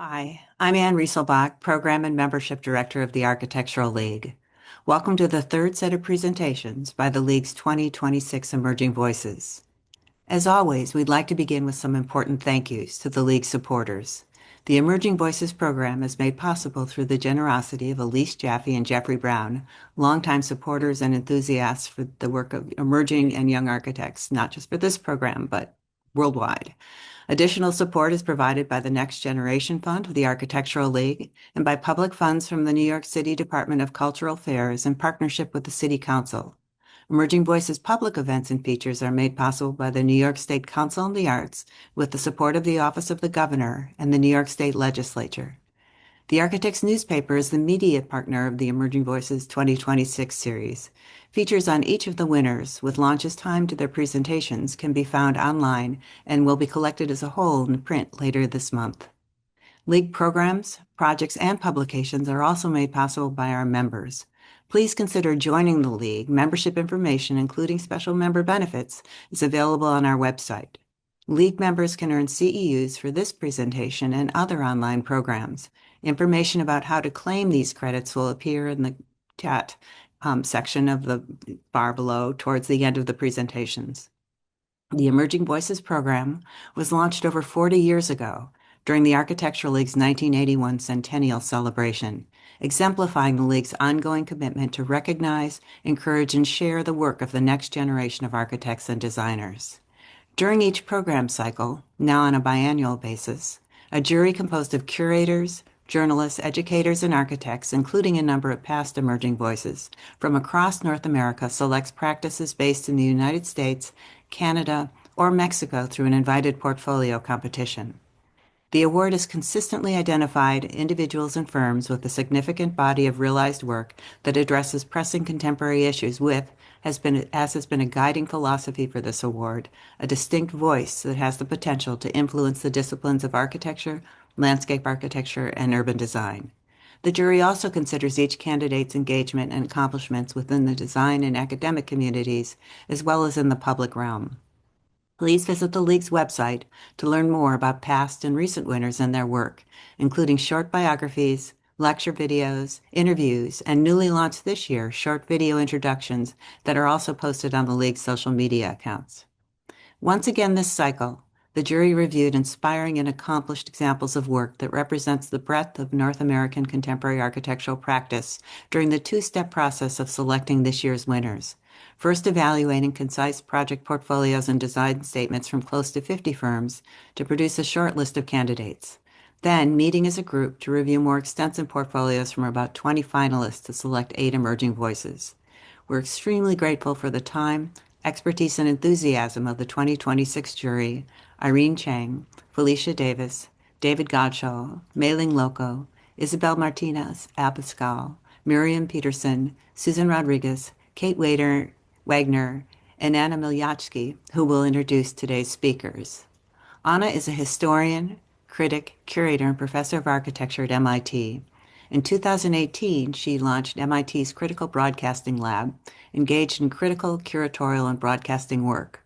Hi, I'm Ann Rieselbach, Program and Membership Director of the Architectural League. Welcome to the third set of presentations by the League's 2026 Emerging Voices. As always, we'd like to begin with some important thank yous to the League supporters. The Emerging Voices program is made possible through the generosity of Elise Jaffe and Jeffrey Brown, longtime supporters and enthusiasts for the work of emerging and young architects, not just for this program, but worldwide. Additional support is provided by the Next Generation Fund of the Architectural League and by public funds from the New York City Department of Cultural Affairs in partnership with the City Council. Emerging Voices public events and features are made possible by the New York State Council on the Arts with the support of the Office of the Governor and the New York State Legislature. The Architects newspaper is the media partner of the Emerging Voices 2026 series. Features on each of the winners, with launches timed to their presentations, can be found online and will be collected as a whole in print later this month. League programs, projects, and publications are also made possible by our members. Please consider joining the League. Membership information, including special member benefits, is available on our website. League members can earn CEUs for this presentation and other online programs. Information about how to claim these credits will appear in the chat section of the bar below towards the end of the presentations. The Emerging Voices program was launched over 40 years ago during the Architectural League's 1981 centennial celebration, exemplifying the League's ongoing commitment to recognize, encourage, and share the work of the next generation of architects and designers. During each program cycle, now on a biannual basis, a jury composed of curators, journalists, educators, and architects, including a number of past emerging voices from across North America, selects practices based in the United States, Canada, or Mexico through an invited portfolio competition. The award has consistently identified individuals and firms with a significant body of realized work that addresses pressing contemporary issues with, as has been a guiding philosophy for this award, a distinct voice that has the potential to influence the disciplines of architecture, landscape architecture, and urban design. The jury also considers each candidate's engagement and accomplishments within the design and academic communities, as well as in the public realm. Please visit the League's website to learn more about past and recent winners and their work, including short biographies, lecture videos, interviews, and newly launched this year, short video introductions that are also posted on the League's social media accounts. Once again this cycle, the jury reviewed inspiring and accomplished examples of work that represents the breadth of North American contemporary architectural practice during the two-step process of selecting this year's winners. First, evaluating concise project portfolios and design statements from close to 50 firms to produce a short list of candidates. Then, meeting as a group to review more extensive portfolios from about 20 finalists to select 8 emerging voices. We're extremely grateful for the time, expertise, and enthusiasm of the 2026 jury, Irene Chang, Felicia Davis, David Godshaw, Mei-Ling Loco, Isabel Martinez Abascal, Miriam Peterson, Susan Rodriguez, Kate Wagner, and Anna Milyatsky, who will introduce today's speakers. Anna is a historian, critic, curator, and professor of architecture at MIT. In 2018, she launched MIT's Critical Broadcasting Lab, engaged in critical, curatorial, and broadcasting work.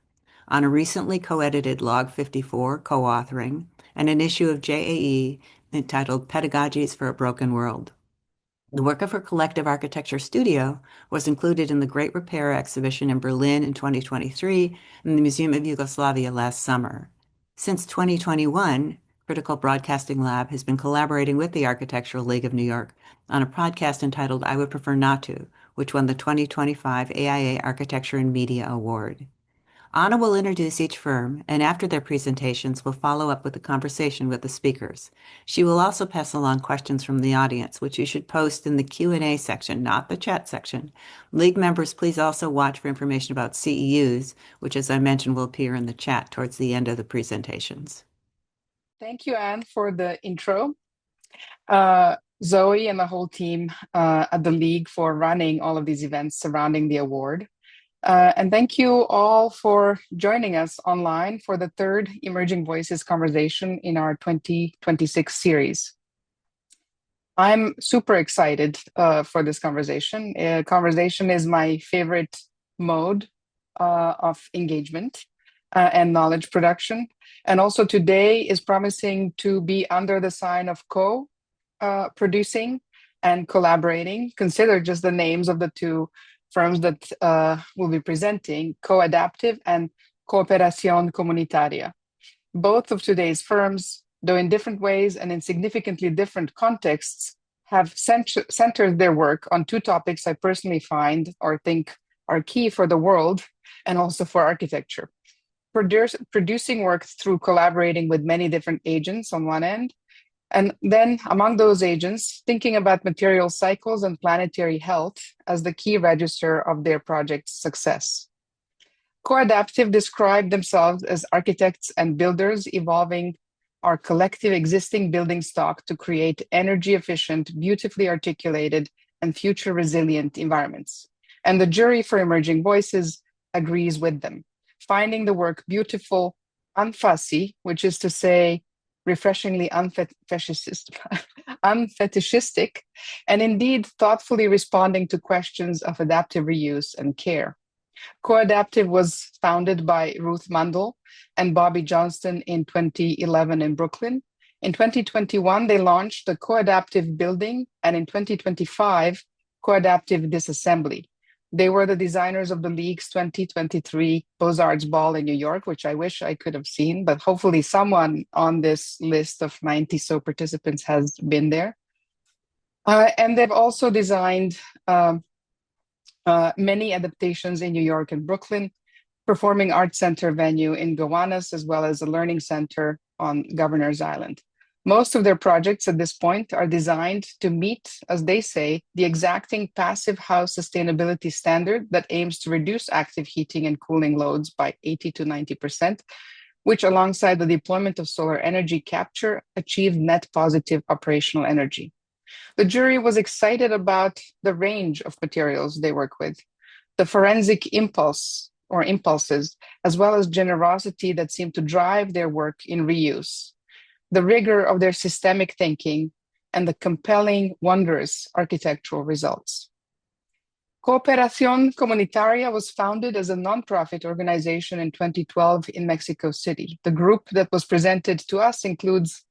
Anna recently co-edited Log 54, co-authoring, and an issue of JAE entitled Pedagogies for a Broken World. The work of her collective architecture studio was included in the Great Repair exhibition in Berlin in 2023 and the Museum of Yugoslavia last summer. Since 2021, Critical Broadcasting Lab has been collaborating with the Architectural League of New York on a podcast entitled I Would Prefer Not To, which won the 2025 AIA Architecture and Media Award. Anna will introduce each firm, and after their presentations, will follow up with a conversation with the speakers. She will also pass along questions from the audience, which you should post in the Q&A section, not the chat section. League members, please also watch for information about CEUs, which, as I mentioned, will appear in the chat towards the end of the presentations. Thank you, Anne, for the intro. Zoe and the whole team at the League for running all of these events surrounding the award. And thank you all for joining us online for the third Emerging Voices conversation in our 2026 series. I'm super excited for this conversation. Conversation is my favorite mode of engagement. and knowledge production. And also today is promising to be under the sign of co-producing and collaborating. Consider just the names of the two firms that will be presenting, Co-Adaptive and Cooperación Comunitaria. Both of today's firms, though in different ways and in significantly different contexts, have centered their work on two topics I personally find or think are key for the world and also for architecture. Producing work through collaborating with many different agents on one end, and then among those agents, thinking about material cycles and planetary health as the key register of their project's success. Co-Adaptive described themselves as architects and builders evolving our collective existing building stock to create energy efficient, beautifully articulated, and future resilient environments. And the jury for Emerging Voices agrees with them, finding the work beautiful, unfussy, which is to say, refreshingly unfetishistic, and indeed thoughtfully responding to questions of adaptive reuse and care. Co-Adaptive was founded by Ruth Mandl and Bobby Johnston in 2011 in Brooklyn. In 2021, they launched the Co-Adaptive Building, and in 2025, Co-Adaptive Disassembly. They were the designers of the League's 2023 Beaux-Arts Ball in New York, which I wish I could have seen, but hopefully someone on this list of 90 so participants has been there. And they've also designed many adaptations in New York and Brooklyn, Performing Arts Center venue in Gowanus, as well as a learning center on Governor's Island. Most of their projects at this point are designed to meet, as they say, the exacting passive house sustainability standard that aims to reduce active heating and cooling loads by 80 to 90%, which alongside the deployment of solar energy capture, achieved net positive operational energy. The jury was excited about the range of materials they work with, the forensic impulses, as well as generosity that seemed to drive their work in reuse, the rigor of their systemic thinking, and the compelling, wondrous architectural results. Cooperación Comunitaria was founded as a nonprofit organization in 2012 in Mexico City. The group that was presented to us includes,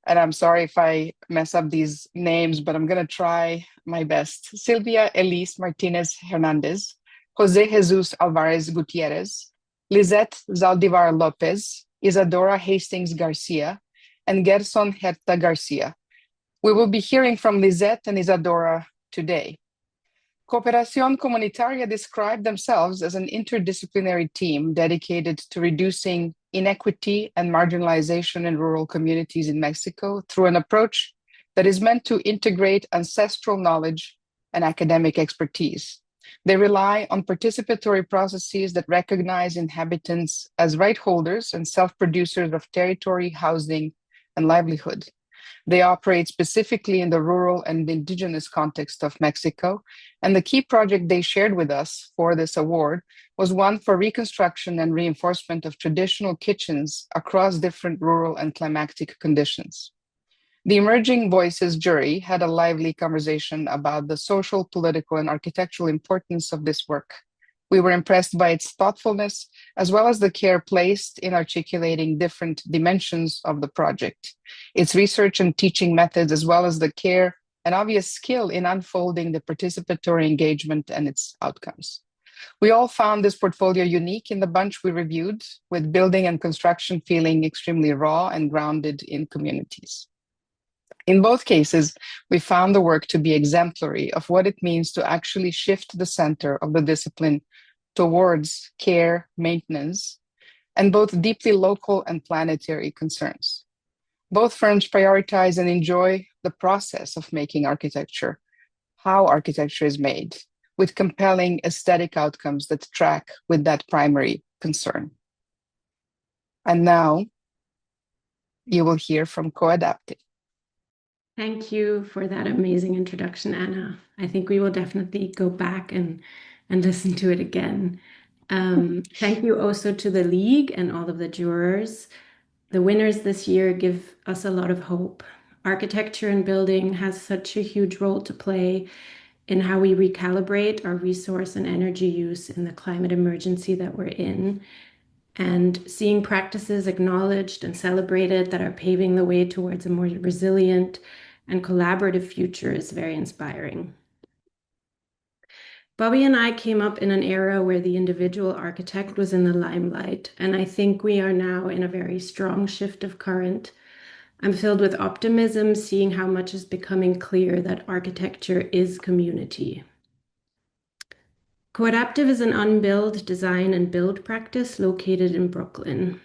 and I'm sorry if I mess up these names, but I'm going to try my best, Silvia Elis Martínez Hernández, José Jesús Álvarez Gutiérrez, Lizet Zaldivar López, Isadora Hastings García, and Gerson Huerta García. We will be hearing from Lizet and Isadora today. Cooperación Comunitaria described themselves as an interdisciplinary team dedicated to reducing inequity and marginalization in rural communities in Mexico through an approach that is meant to integrate ancestral knowledge and academic expertise. They rely on participatory processes that recognize inhabitants as right holders and self-producers of territory, housing, and livelihood. They operate specifically in the rural and indigenous context of Mexico, and the key project they shared with us for this award was one for reconstruction and reinforcement of traditional kitchens across different rural and climatic conditions. The Emerging Voices jury had a lively conversation about the social, political, and architectural importance of this work. We were impressed by its thoughtfulness, as well as the care placed in articulating different dimensions of the project, its research and teaching methods, as well as the care and obvious skill in unfolding the participatory engagement and its outcomes. We all found this portfolio unique in the bunch we reviewed, with building and construction feeling extremely raw and grounded in communities. In both cases, we found the work to be exemplary of what it means to actually shift the center of the discipline towards care, maintenance, and both deeply local and planetary concerns. Both firms prioritize and enjoy the process of making architecture, how architecture is made, with compelling aesthetic outcomes that track with that primary concern. And now you will hear from Co-Adaptive. Thank you for that amazing introduction, Anna. I think we will definitely go back and listen to it again. Thank you also to the League and all of the jurors. The winners this year give us a lot of hope. Architecture and building has such a huge role to play in how we recalibrate our resource and energy use in the climate emergency that we're in. and seeing practices acknowledged and celebrated that are paving the way towards a more resilient and collaborative future is very inspiring. Bobby and I came up in an era where the individual architect was in the limelight, and I think we are now in a very strong shift of current. I'm filled with optimism, seeing how much is becoming clear that architecture is community. Coadaptive is an unbuilt design and build practice located in Brooklyn.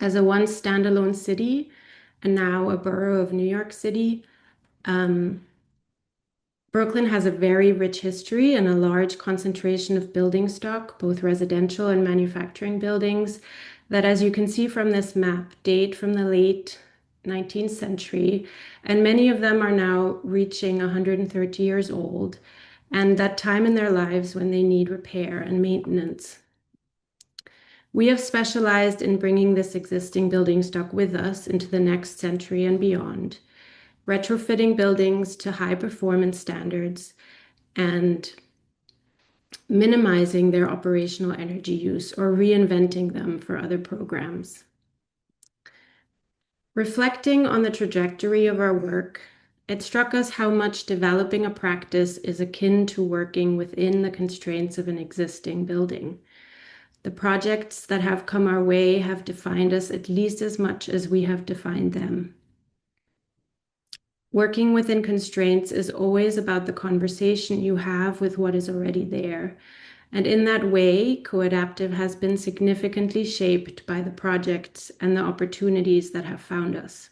As a once standalone city and now a borough of New York City, Brooklyn has a very rich history and a large concentration of building stock, both residential and manufacturing buildings, that, as you can see from this map, date from the late 19th century, and many of them are now reaching 130 years old, and that time in their lives when they need repair and maintenance. We have specialized in bringing this existing building stock with us into the next century and beyond, retrofitting buildings to high performance standards and minimizing their operational energy use or reinventing them for other programs. Reflecting on the trajectory of our work, it struck us how much developing a practice is akin to working within the constraints of an existing building. The projects that have come our way have defined us at least as much as we have defined them. Working within constraints is always about the conversation you have with what is already there. And in that way, Coadaptive has been significantly shaped by the projects and the opportunities that have found us.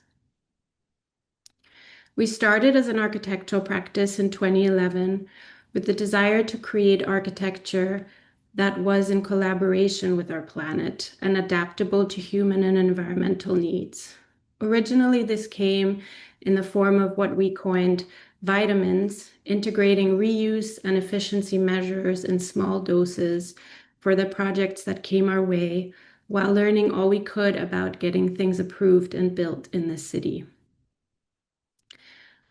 We started as an architectural practice in 2011 with the desire to create architecture that was in collaboration with our planet and adaptable to human and environmental needs. Originally, this came in the form of what we coined vitamins, integrating reuse and efficiency measures in small doses for the projects that came our way, while learning all we could about getting things approved and built in the city.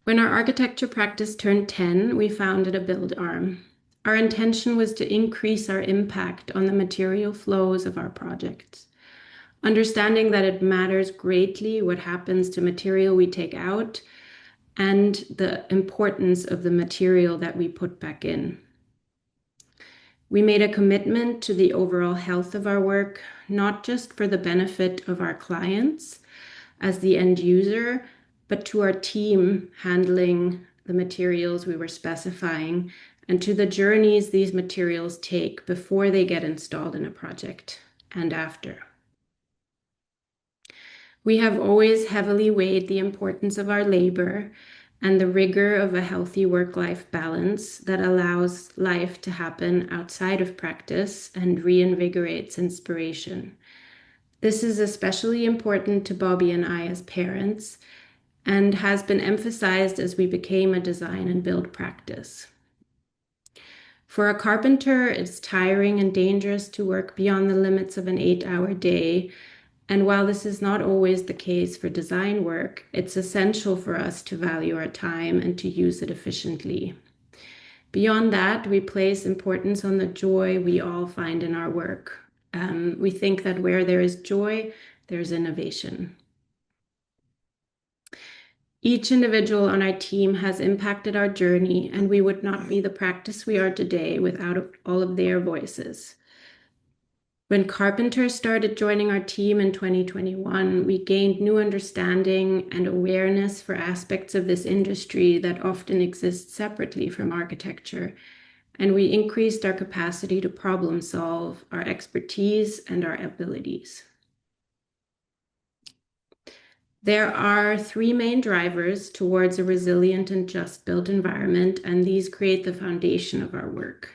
When our architecture practice turned 10, we founded a build arm. Our intention was to increase our impact on the material flows of our projects, understanding that it matters greatly what happens to material we take out and the importance of the material that we put back in. We made a commitment to the overall health of our work, not just for the benefit of our clients as the end user, but to our team handling the materials we were specifying and to the journeys these materials take before they get installed in a project and after. We have always heavily weighed the importance of our labor and the rigor of a healthy work-life balance that allows life to happen outside of practice and reinvigorates inspiration. This is especially important to Bobby and I as parents and has been emphasized as we became a design and build practice. For a carpenter, it's tiring and dangerous to work beyond the limits of an 8-hour day. And while this is not always the case for design work, it's essential for us to value our time and to use it efficiently. Beyond that, we place importance on the joy we all find in our work. We think that where there is joy, there's innovation. Each individual on our team has impacted our journey, and we would not be the practice we are today without all of their voices. When carpenters started joining our team in 2021, we gained new understanding and awareness for aspects of this industry that often exist separately from architecture, and we increased our capacity to problem solve, our expertise, and our abilities. There are 3 main drivers towards a resilient and just built environment, and these create the foundation of our work.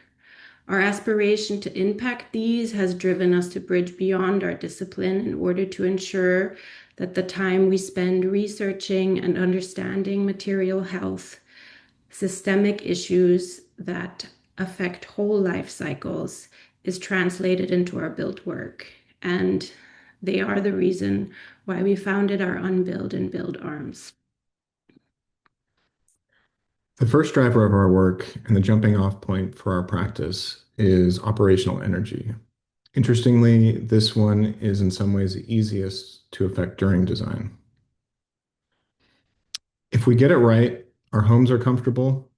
Our aspiration to impact these has driven us to bridge beyond our discipline in order to ensure that the time we spend researching and understanding material health, systemic issues that affect whole life cycles, is translated into our built work. And they are the reason why we founded our unbuild and build arms. The first driver of our work and the jumping off point for our practice is operational energy. Interestingly, this one is in some ways the easiest to affect during design. If we get it right, our homes are comfortable.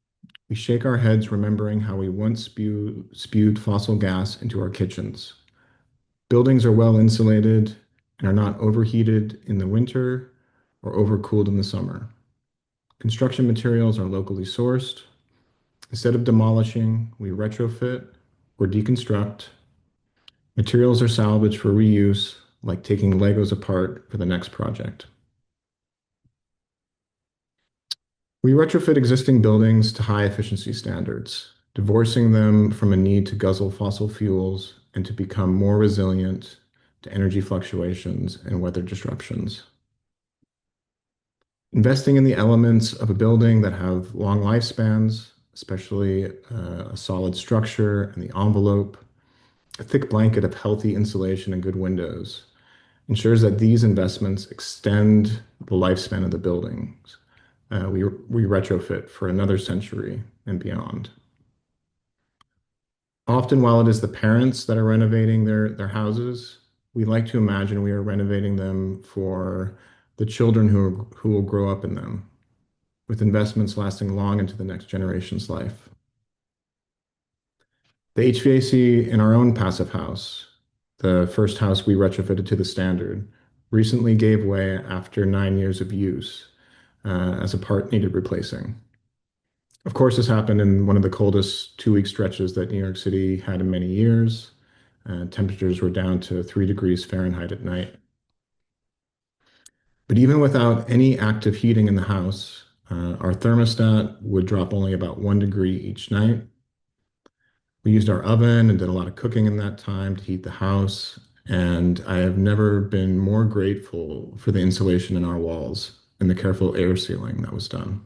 We shake our heads remembering how we once spewed fossil gas into our kitchens. Buildings are well insulated and are not overheated in the winter or overcooled in the summer. Construction materials are locally sourced. Instead of demolishing, we retrofit or deconstruct. Materials are salvaged for reuse, like taking Legos apart for the next project. We retrofit existing buildings to high efficiency standards, divorcing them from a need to guzzle fossil fuels and to become more resilient to energy fluctuations and weather disruptions. Investing in the elements of a building that have long lifespans, especially a solid structure and the envelope, a thick blanket of healthy insulation and good windows, ensures that these investments extend the lifespan of the buildings. We retrofit for another century and beyond. Often, while it is the parents that are renovating their houses, we like to imagine we are renovating them for the children who will grow up in them, with investments lasting long into the next generation's life. The HVAC in our own passive house, the first house we retrofitted to the standard, recently gave way after 9 years of use as a part needed replacing. Of course, this happened in one of the coldest 2-week stretches that New York City had in many years. Temperatures were down to 3 degrees Fahrenheit at night. But even without any active heating in the house, our thermostat would drop only about 1 degree each night. We used our oven and did a lot of cooking in that time to heat the house, and I have never been more grateful for the insulation in our walls and the careful air sealing that was done.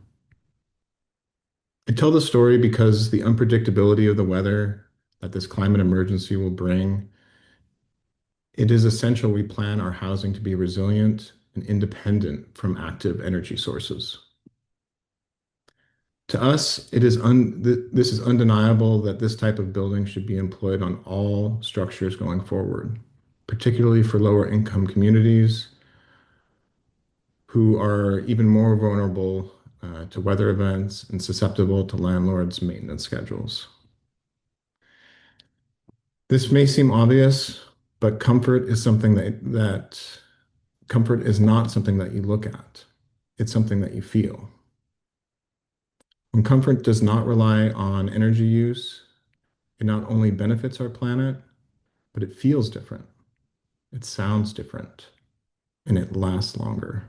I tell the story because the unpredictability of the weather that this climate emergency will bring, it is essential we plan our housing to be resilient and independent from active energy sources. To us, this is undeniable that this type of building should be employed on all structures going forward, particularly for lower income communities who are even more vulnerable to weather events and susceptible to landlords' maintenance schedules. This may seem obvious, but comfort is something that comfort is not something that you look at. It's something that you feel. When comfort does not rely on energy use, it not only benefits our planet, but it feels different. It sounds different, and it lasts longer.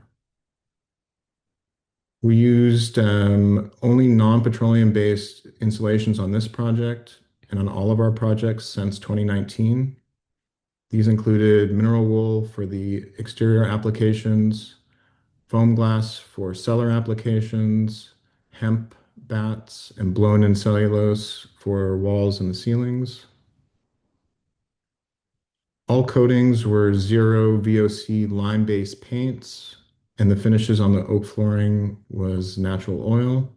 We used only non-petroleum-based insulations on this project and on all of our projects since 2019. These included mineral wool for the exterior applications, foam glass for cellar applications, hemp bats, and blown-in cellulose for walls and the ceilings. All coatings were zero VOC lime-based paints, and the finishes on the oak flooring was natural oil.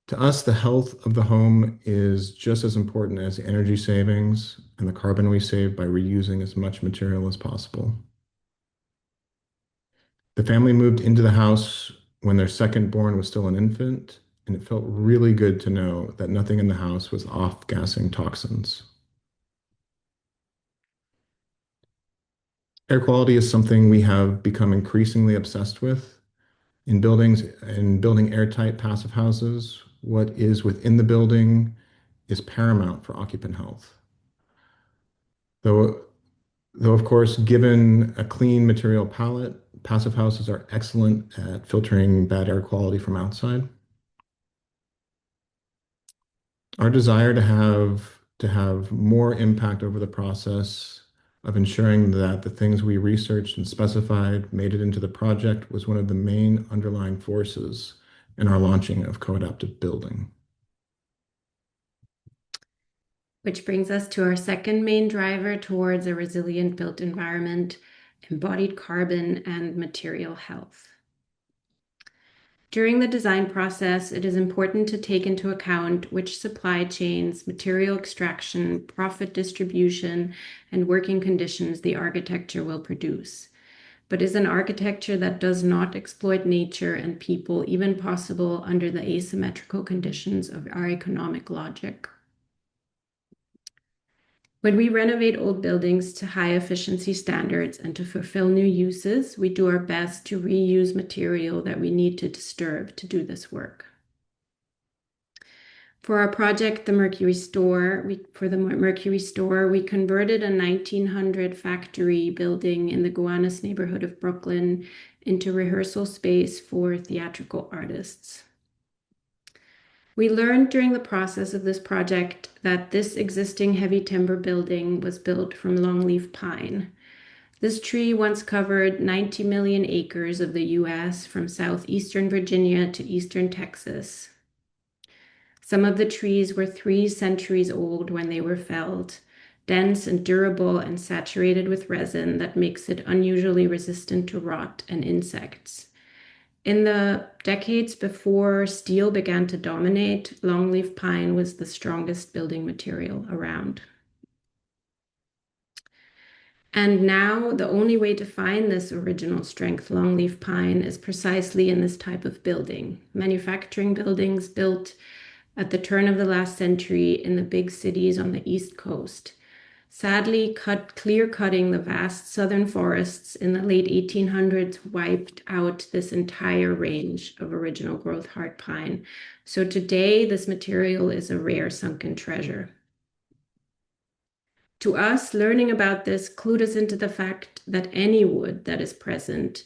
To us, the health of the home is just as important as the energy savings and the carbon we save by reusing as much material as possible. The family moved into the house when their second born was still an infant, and it felt really good to know that nothing in the house was off-gassing toxins. Air quality is something we have become increasingly obsessed with. In building airtight passive houses, what is within the building is paramount for occupant health. Though of course, given a clean material palette, passive houses are excellent at filtering bad air quality from outside. Our desire to have more impact over the process of ensuring that the things we researched and specified made it into the project was one of the main underlying forces in our launching of co-adaptive building. Which brings us to our second main driver towards a resilient built environment, embodied carbon and material health. During the design process, it is important to take into account which supply chains, material extraction, profit distribution, and working conditions the architecture will produce. But is an architecture that does not exploit nature and people even possible under the asymmetrical conditions of our economic logic? When we renovate old buildings to high efficiency standards and to fulfill new uses, we do our best to reuse material that we need to disturb to do this work. For our project, the Mercury Store, we converted a 1900 factory building in the Gowanus neighborhood of Brooklyn into rehearsal space for theatrical artists. We learned during the process of this project that this existing heavy timber building was built from longleaf pine. This tree once covered 90 million acres of the US from southeastern Virginia to eastern Texas. Some of the trees were 3 centuries old when they were felled, dense and durable and saturated with resin that makes it unusually resistant to rot and insects. In the decades before steel began to dominate, longleaf pine was the strongest building material around. And now the only way to find this original strength longleaf pine is precisely in this type of building. Manufacturing buildings built at the turn of the last century in the big cities on the East Coast. Sadly, clear-cutting the vast southern forests in the late 1800s wiped out this entire range of original growth hard pine. So today, this material is a rare sunken treasure. To us, learning about this clued us into the fact that any wood that is present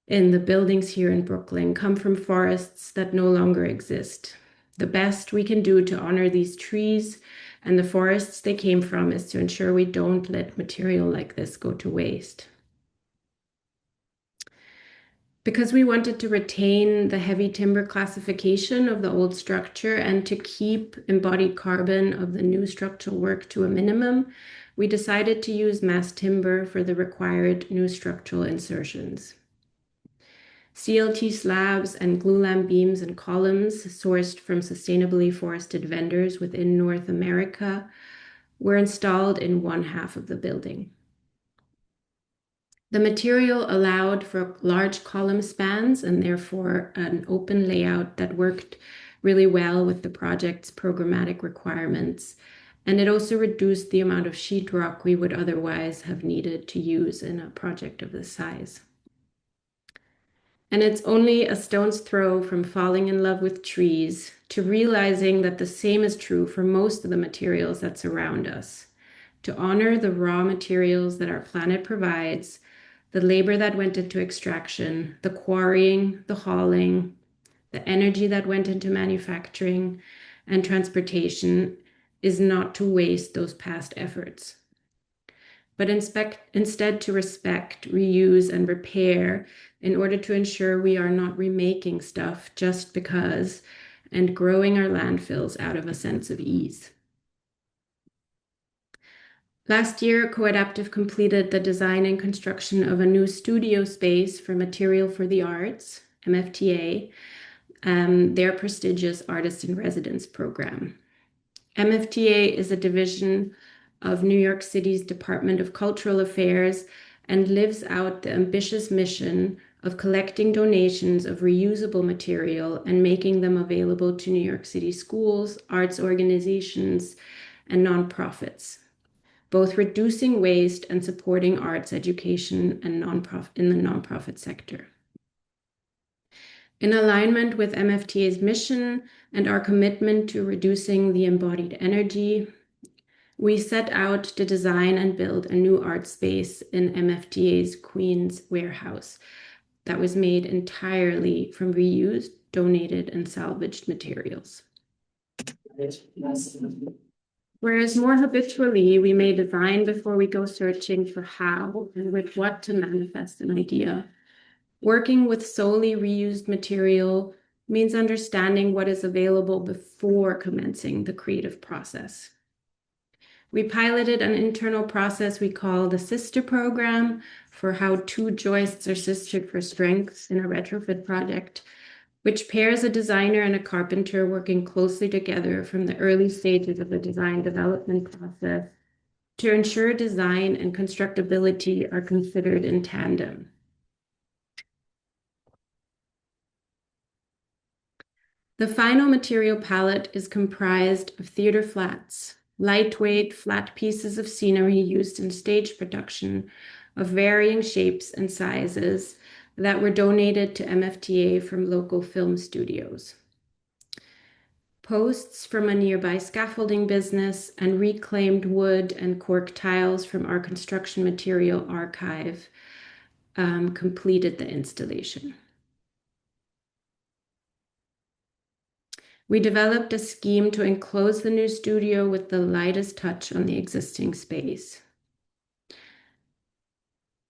in the buildings here in Brooklyn come from forests that no longer exist. The best we can do to honor these trees and the forests they came from is to ensure we don't let material like this go to waste. Because we wanted to retain the heavy timber classification of the old structure and to keep embodied carbon of the new structural work to a minimum, we decided to use mass timber for the required new structural insertions. CLT slabs and glulam beams and columns sourced from sustainably forested vendors within North America were installed in one half of the building. The material allowed for large column spans and therefore an open layout that worked really well with the project's programmatic requirements. And it also reduced the amount of sheetrock we would otherwise have needed to use in a project of this size. And it's only a stone's throw from falling in love with trees to realizing that the same is true for most of the materials that surround us. To honor the raw materials that our planet provides, the labor that went into extraction, the quarrying, the hauling, the energy that went into manufacturing and transportation is not to waste those past efforts, but instead to respect, reuse, and repair in order to ensure we are not remaking stuff just because and growing our landfills out of a sense of ease. Last year, Coadaptive completed the design and construction of a new studio space for Material for the Arts, MFTA, their prestigious Artist in Residence program. MFTA is a division of New York City's Department of Cultural Affairs and lives out the ambitious mission of collecting donations of reusable material and making them available to New York City schools, arts organizations, and nonprofits, both reducing waste and supporting arts education and in the nonprofit sector. In alignment with MFTA's mission and our commitment to reducing the embodied energy, we set out to design and build a new art space in MFTA's Queens warehouse that was made entirely from reused, donated, and salvaged materials. Whereas more habitually, we may design before we go searching for how and with what to manifest an idea. Working with solely reused material means understanding what is available before commencing the creative process. We piloted an internal process we call the sister program for how 2 joists are sistered for strengths in a retrofit project. which pairs a designer and a carpenter working closely together from the early stages of the design development process to ensure design and constructability are considered in tandem. The final material palette is comprised of theater flats, lightweight, flat pieces of scenery used in stage production of varying shapes and sizes that were donated to MFTA from local film studios. Posts from a nearby scaffolding business and reclaimed wood and cork tiles from our construction material archive completed the installation. We developed a scheme to enclose the new studio with the lightest touch on the existing space.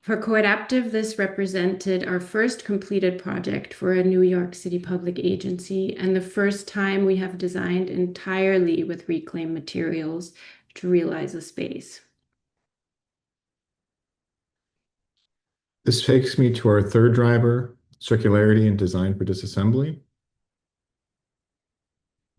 For Coadaptive, this represented our first completed project for a New York City public agency and the first time we have designed entirely with reclaimed materials to realize a space. This takes me to our third driver, circularity and design for disassembly.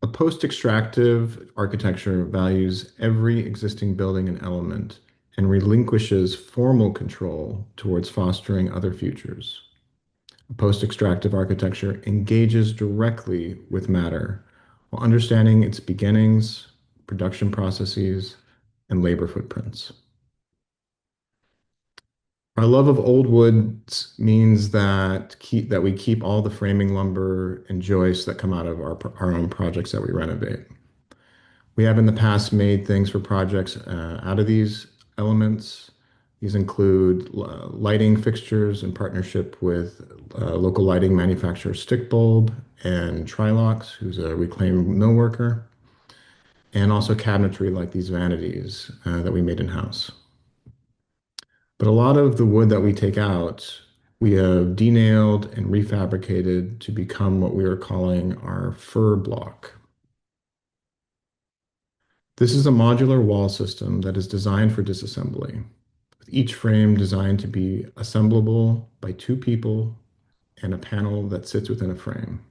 A post-extractive architecture values every existing building and element and relinquishes formal control towards fostering other futures. A post-extractive architecture engages directly with matter while understanding its beginnings, production processes, and labor footprints. Our love of old woods means that we keep all the framing lumber and joists that come out of our own projects that we renovate. We have in the past made things for projects out of these elements. These include lighting fixtures in partnership with local lighting manufacturer Stickbulb and Trilux, who's a reclaimed mill worker, and also cabinetry like these vanities that we made in-house. But a lot of the wood that we take out, we have denailed and refabricated to become what we are calling our fir block. This is a modular wall system that is designed for disassembly, with each frame designed to be assemblable by two people and a panel that sits within a frame.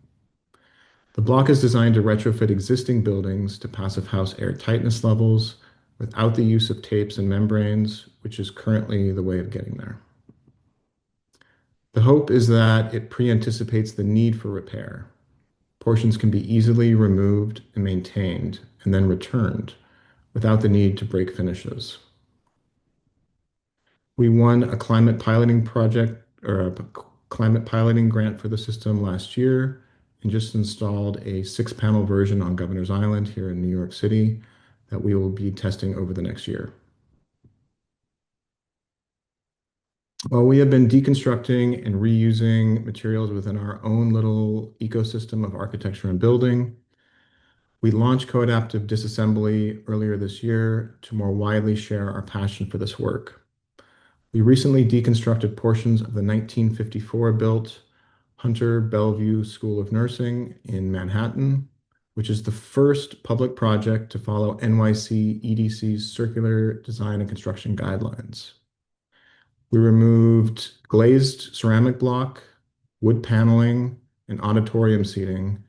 The block is designed to retrofit existing buildings to passive house air tightness levels without the use of tapes and membranes, which is currently the way of getting there. The hope is that it pre-anticipates the need for repair. Portions can be easily removed and maintained and then returned without the need to break finishes. We won a climate piloting project or a climate piloting grant for the system last year and just installed a 6-panel version on Governor's Island here in New York City that we will be testing over the next year. While we have been deconstructing and reusing materials within our own little ecosystem of architecture and building, we launched Coadaptive Disassembly earlier this year to more widely share our passion for this work. We recently deconstructed portions of the 1954-built Hunter Bellevue School of Nursing in Manhattan, which is the first public project to follow NYC EDC's Circular Design and Construction Guidelines. We removed glazed ceramic block, wood paneling, and auditorium seating,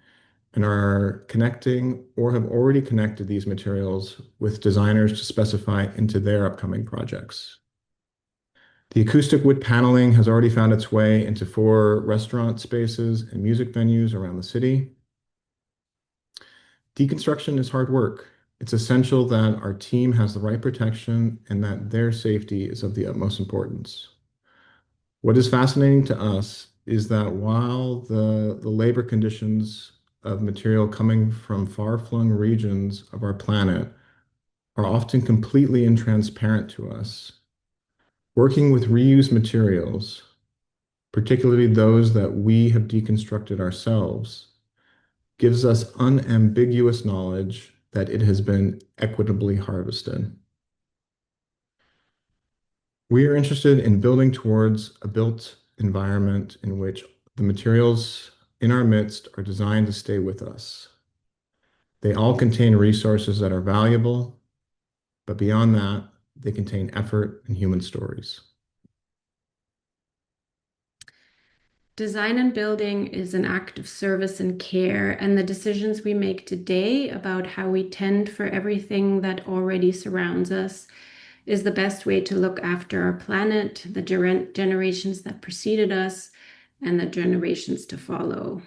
and are connecting or have already connected these materials with designers to specify into their upcoming projects. The acoustic wood paneling has already found its way into 4 restaurant spaces and music venues around the city. Deconstruction is hard work. It's essential that our team has the right protection and that their safety is of the utmost importance. What is fascinating to us is that while the labor conditions of material coming from far-flung regions of our planet are often completely intransparent to us, working with reused materials, particularly those that we have deconstructed ourselves, gives us unambiguous knowledge that it has been equitably harvested. We are interested in building towards a built environment in which the materials in our midst are designed to stay with us. They all contain resources that are valuable, but beyond that, they contain effort and human stories. Design and building is an act of service and care, and the decisions we make today about how we tend for everything that already surrounds us is the best way to look after our planet, the generations that preceded us, and the generations to follow.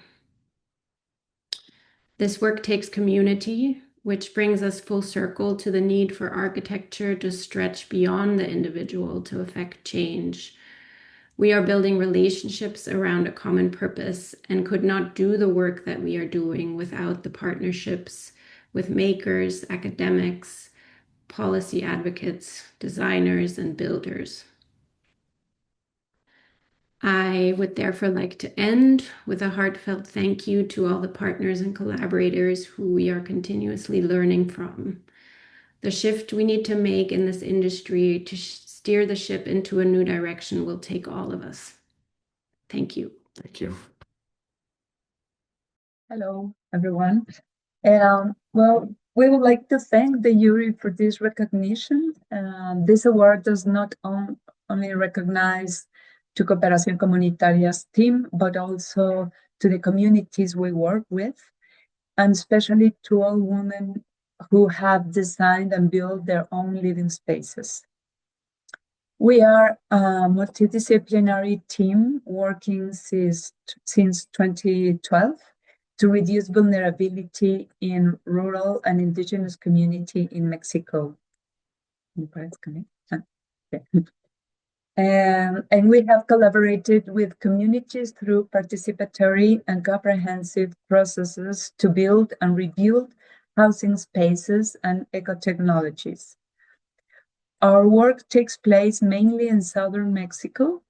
This work takes community, which brings us full circle to the need for architecture to stretch beyond the individual to affect change. We are building relationships around a common purpose and could not do the work that we are doing without the partnerships with makers, academics, policy advocates, designers, and builders. I would therefore like to end with a heartfelt thank you to all the partners and collaborators who we are continuously learning from. The shift we need to make in this industry to steer the ship into a new direction will take all of us. Thank you. Thank you. Hello, everyone. Well, we would like to thank the jury for this recognition. This award does not only recognize to Cooperación Comunitaria's team, but also to the communities we work with, and especially to all women who have designed and built their own living spaces. We are a multidisciplinary team working since 2012 to reduce vulnerability in rural and indigenous community in Mexico. And we have collaborated with communities through participatory and comprehensive processes to build and rebuild housing spaces and eco-technologies. Our work takes place mainly in southern Mexico,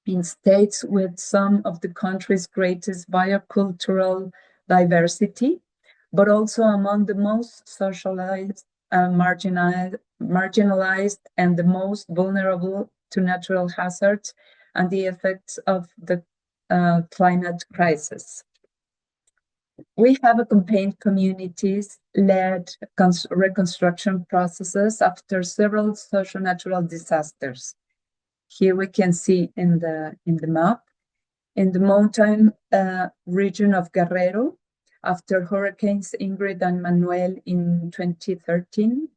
in states with some of the country's greatest biocultural diversity, but also among the most socialized and marginalized and the most vulnerable to natural hazards and the effects of the climate crisis. We have accompanied communities-led reconstruction processes after several social natural disasters. Here we can see in the map, in the mountain region of Guerrero, after hurricanes Ingrid and Manuel in 2013,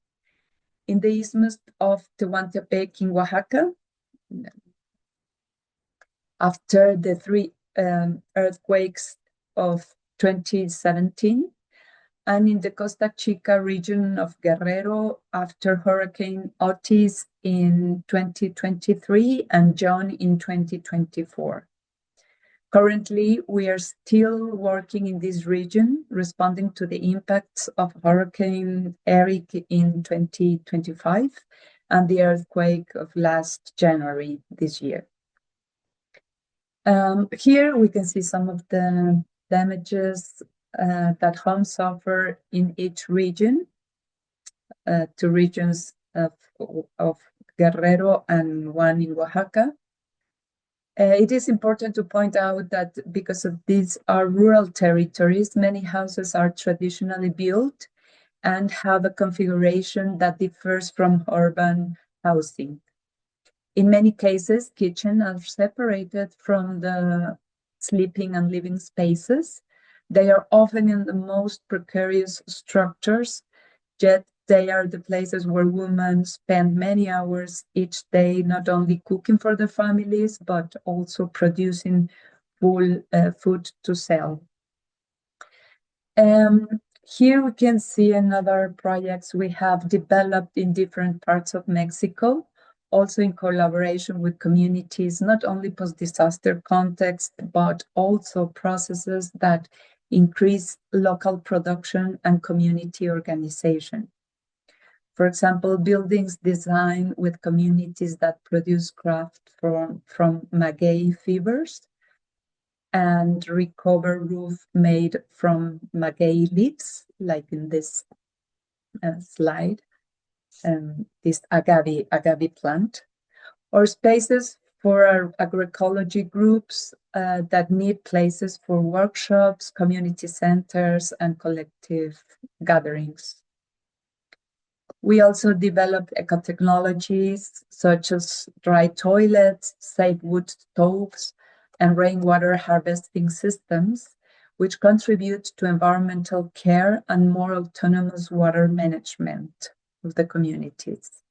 in the isthmus of Tehuantepec in Oaxaca, after the three earthquakes of 2017, and in the Costa Chica region of Guerrero after Hurricane Otis in 2023 and John in 2024. Currently, we are still working in this region, responding to the impacts of Hurricane Eric in 2025 and the earthquake of last January this year. Here we can see some of the damages that homes suffer in each region, two regions of Guerrero and one in Oaxaca. It is important to point out that because of these are rural territories, many houses are traditionally built and have a configuration that differs from urban housing. In many cases, kitchens are separated from the sleeping and living spaces. They are often in the most precarious structures, yet they are the places where women spend many hours each day, not only cooking for their families, but also producing full food to sell. Here we can see another projects we have developed in different parts of Mexico, also in collaboration with communities, not only post-disaster context, but also processes that increase local production and community organization. For example, buildings designed with communities that produce craft from maguey fibers and recover roof made from maguey leaves, like in this slide, this agave plant, or spaces for our agroecology groups that need places for workshops, community centers, and collective gatherings. We also developed eco-technologies such as dry toilets, safe wood stoves, and rainwater harvesting systems, which contribute to environmental care and more autonomous water management of the communities.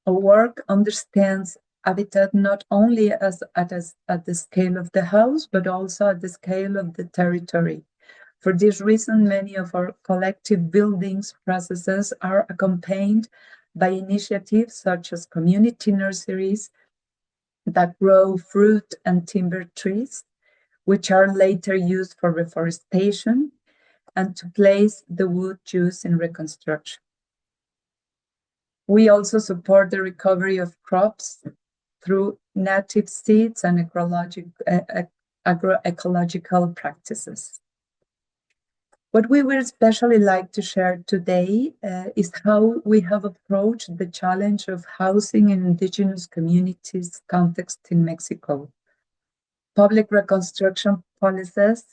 Our work understands habitat not only at the scale of the house, but also at the scale of the territory. For this reason, many of our collective buildings processes are accompanied by initiatives such as community nurseries that grow fruit and timber trees, which are later used for reforestation and to place the wood used in reconstruction. We also support the recovery of crops through native seeds and agroecological practices. What we would especially like to share today is how we have approached the challenge of housing in indigenous communities context in Mexico. Public reconstruction policies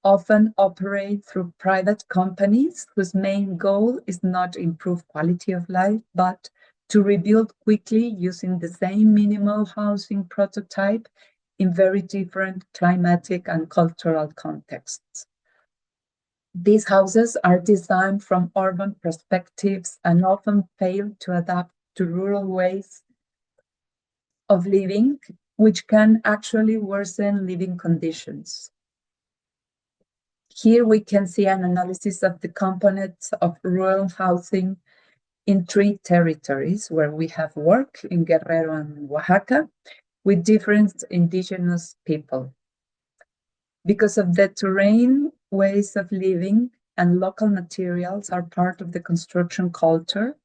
often operate through private companies whose main goal is not to improve quality of life, but to rebuild quickly using the same minimal housing prototype in very different climatic and cultural contexts. These houses are designed from urban perspectives and often fail to adapt to rural ways of living, which can actually worsen living conditions. Here we can see an analysis of the components of rural housing in 3 territories where we have work in Guerrero and Oaxaca with different indigenous people. Because of the terrain, ways of living and local materials are part of the construction culture,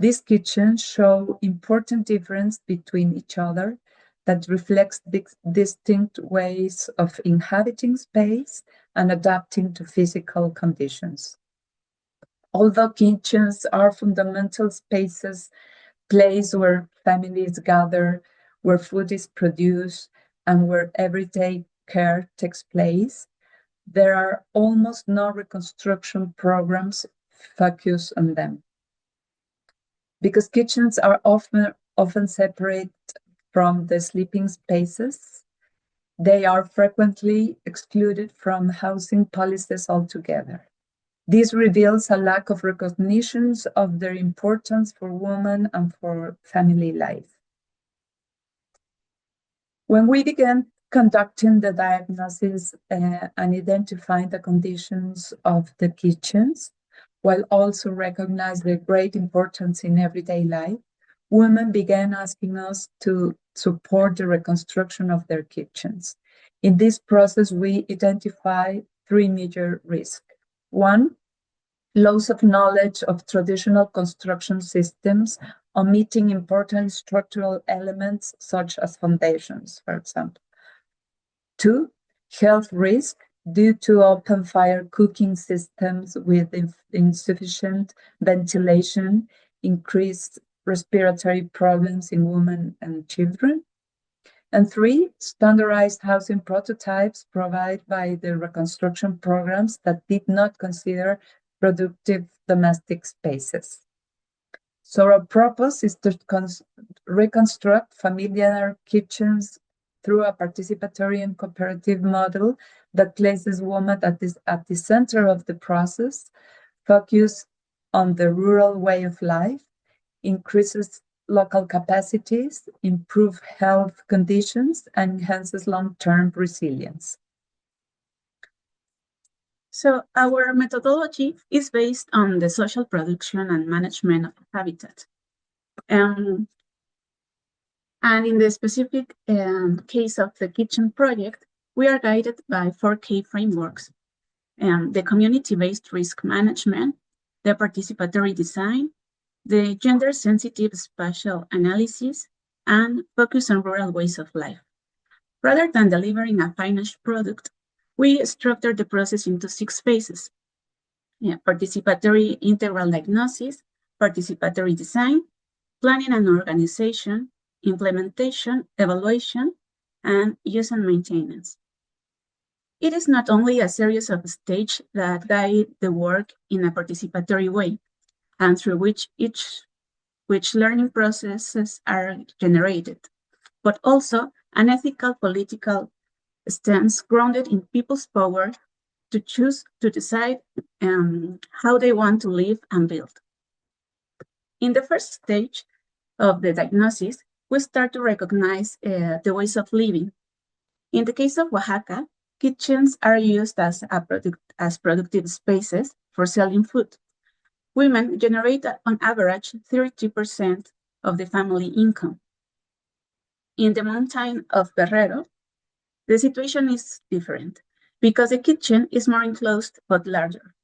these kitchens show important difference between each other that reflects distinct ways of inhabiting space and adapting to physical conditions. Although kitchens are fundamental spaces, place where families gather, where food is produced, and where everyday care takes place, there are almost no reconstruction programs focused on them. Because kitchens are often separate from the sleeping spaces, they are frequently excluded from housing policies altogether. This reveals a lack of recognition of their importance for women and for family life. When we began conducting the diagnosis and identifying the conditions of the kitchens, while also recognize their great importance in everyday life, women began asking us to support the reconstruction of their kitchens. In this process, we identify 3 major risks. 1, loss of knowledge of traditional construction systems, omitting important structural elements such as foundations, for example. 2, health risk due to open fire cooking systems with insufficient ventilation, increased respiratory problems in women and children. And 3, standardized housing prototypes provided by the reconstruction programs that did not consider productive domestic spaces. So our purpose is to reconstruct familiar kitchens through a participatory and cooperative model that places women at the center of the process, focus on the rural way of life, increases local capacities, improve health conditions, and enhances long-term resilience. So our methodology is based on the social production and management of habitat. And in the specific case of the kitchen project, we are guided by 4 key frameworks: the community-based risk management, the participatory design, the gender-sensitive spatial analysis, and focus on rural ways of life. Rather than delivering a finished product, we structured the process into 6 phases: participatory integral diagnosis, participatory design, planning and organization, implementation, evaluation, and use and maintenance. It is not only a series of stages that guide the work in a participatory way, and through which learning processes are generated, but also an ethical, political, stands grounded in people's power to choose to decide how they want to live and build. In the first stage of the diagnosis, we start to recognize the ways of living. In the case of Oaxaca, kitchens are used as productive spaces for selling food. Women generate on average 30% of the family income. In the mountain of Guerrero, the situation is different because the kitchen is more enclosed but larger.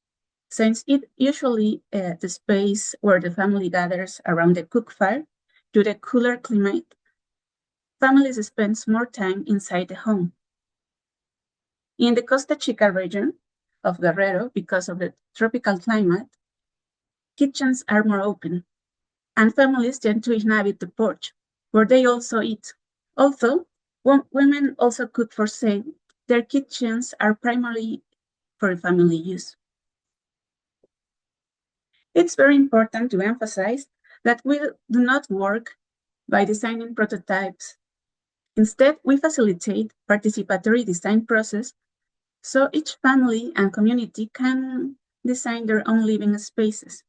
Since it usually the space where the family gathers around the cook fire, due to the cooler climate, families spend more time inside the home. In the Costa Chica region of Guerrero, because of the tropical climate, kitchens are more open, and families tend to inhabit the porch, where they also eat. Although women also cook for sale, their kitchens are primarily for family use. It's very important to emphasize that we do not work by designing prototypes. Instead, we facilitate participatory design process so each family and community can design their own living spaces.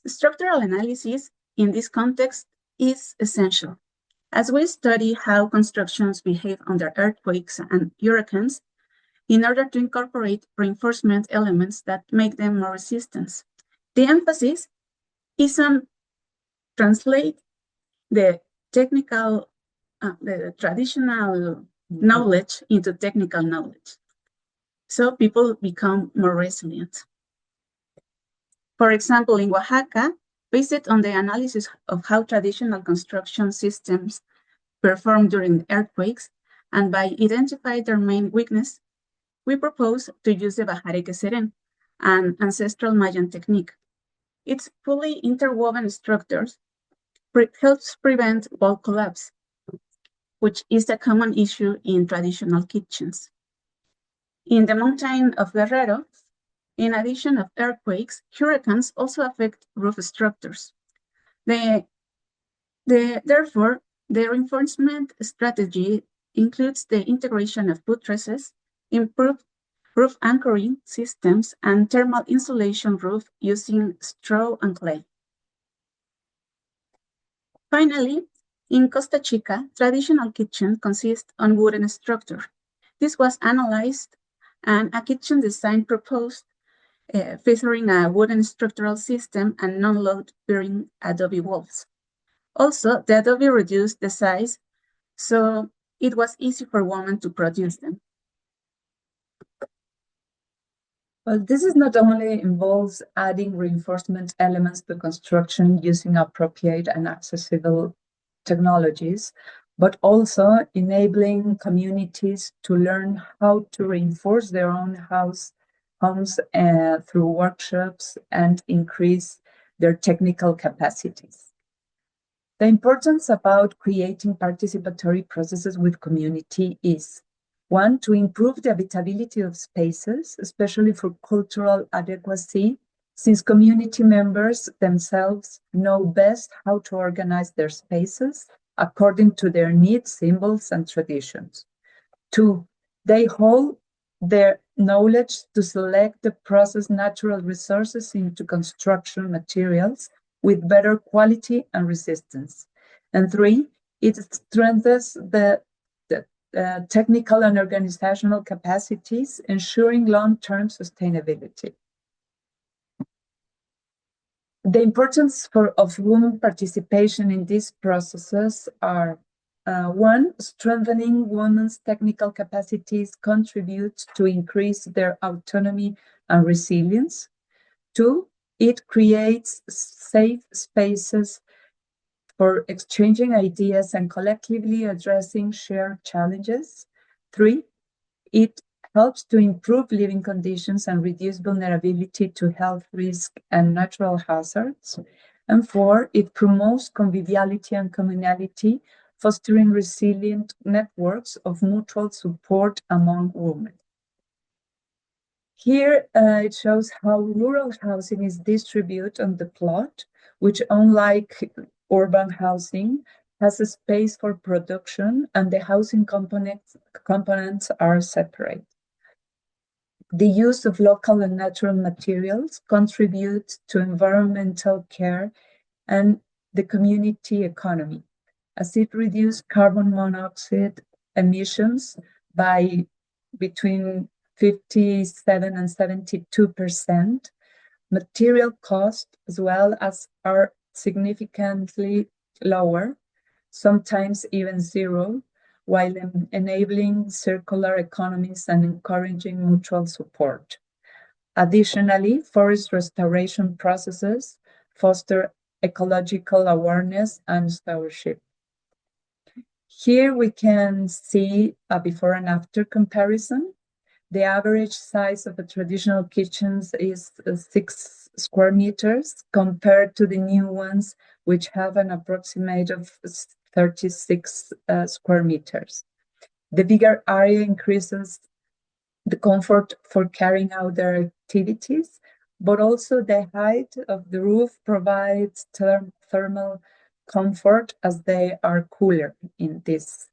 Structural analysis in this context is essential. As we study how constructions behave under earthquakes and hurricanes, in order to incorporate reinforcement elements that make them more resistant. The emphasis is on translate the technical, the traditional knowledge into technical knowledge, so people become more resilient. For example, in Oaxaca, based on the analysis of how traditional construction systems perform during earthquakes, and by identifying their main weakness, we propose to use the Bajareque Seren, an ancestral Mayan technique. Its fully interwoven structures helps prevent wall collapse, which is a common issue in traditional kitchens. In the mountain of Guerrero, in addition of earthquakes, hurricanes also affect roof structures. Therefore, the reinforcement strategy includes the integration of buttresses, improved roof anchoring systems, and thermal insulation roof using straw and clay. Finally, in Costa Chica, traditional kitchen consists on wooden structure. This was analyzed and a kitchen design proposed featuring a wooden structural system and non-load bearing adobe walls. Also, the adobe reduced the size, so it was easy for women to produce them. Well, this is not only involves adding reinforcement elements to construction using appropriate and accessible technologies, but also enabling communities to learn how to reinforce their own homes through workshops and increase their technical capacities. The importance about creating participatory processes with community is: one, to improve the habitability of spaces, especially for cultural adequacy, since community members themselves know best how to organize their spaces according to their needs, symbols, and traditions. Two, they hold their knowledge to select the process natural resources into construction materials with better quality and resistance. And three, it strengthens the technical and organizational capacities, ensuring long-term sustainability. The importance of women participation in these processes are: one, strengthening women's technical capacities contributes to increase their autonomy and resilience. Two, it creates safe spaces for exchanging ideas and collectively addressing shared challenges. Three, it helps to improve living conditions and reduce vulnerability to health risk and natural hazards. And four, it promotes conviviality and communality, fostering resilient networks of mutual support among women. Here it shows how rural housing is distributed on the plot, which, unlike urban housing, has a space for production, and the housing components are separate. The use of local and natural materials contributes to environmental care and the community economy, as it reduces carbon monoxide emissions by between 57 and 72%. Material costs as well as are significantly lower, sometimes even zero, while enabling circular economies and encouraging mutual support. Additionally, forest restoration processes foster ecological awareness and stewardship. Here we can see a before and after comparison. The average size of the traditional kitchens is 6 square meters compared to the new ones, which have an approximate of 36 square meters. The bigger area increases the comfort for carrying out their activities, but also the height of the roof provides thermal comfort as they are cooler in this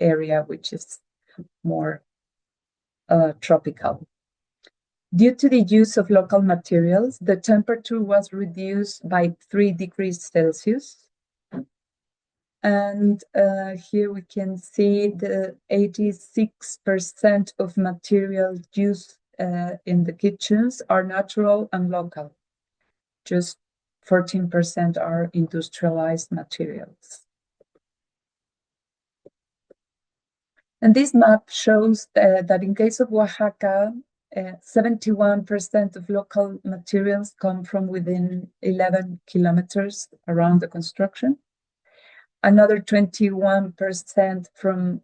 area, which is more tropical. Due to the use of local materials, the temperature was reduced by 3 degrees Celsius. And here we can see the 86% of material used in the kitchens are natural and local. Just 14% are industrialized materials. And this map shows that in case of Oaxaca, 71% of local materials come from within 11 kilometers around the construction. Another 21% from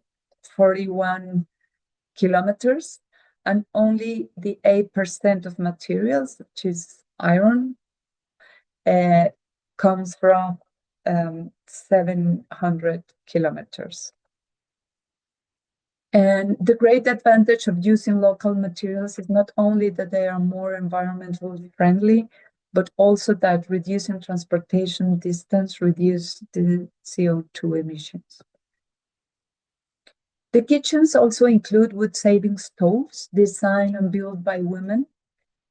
41 kilometers, and only the 8% of materials, which is iron, comes from 700 kilometers. And the great advantage of using local materials is not only that they are more environmentally friendly, but also that reducing transportation distance reduces the CO2 emissions. The kitchens also include wood-saving stoves designed and built by women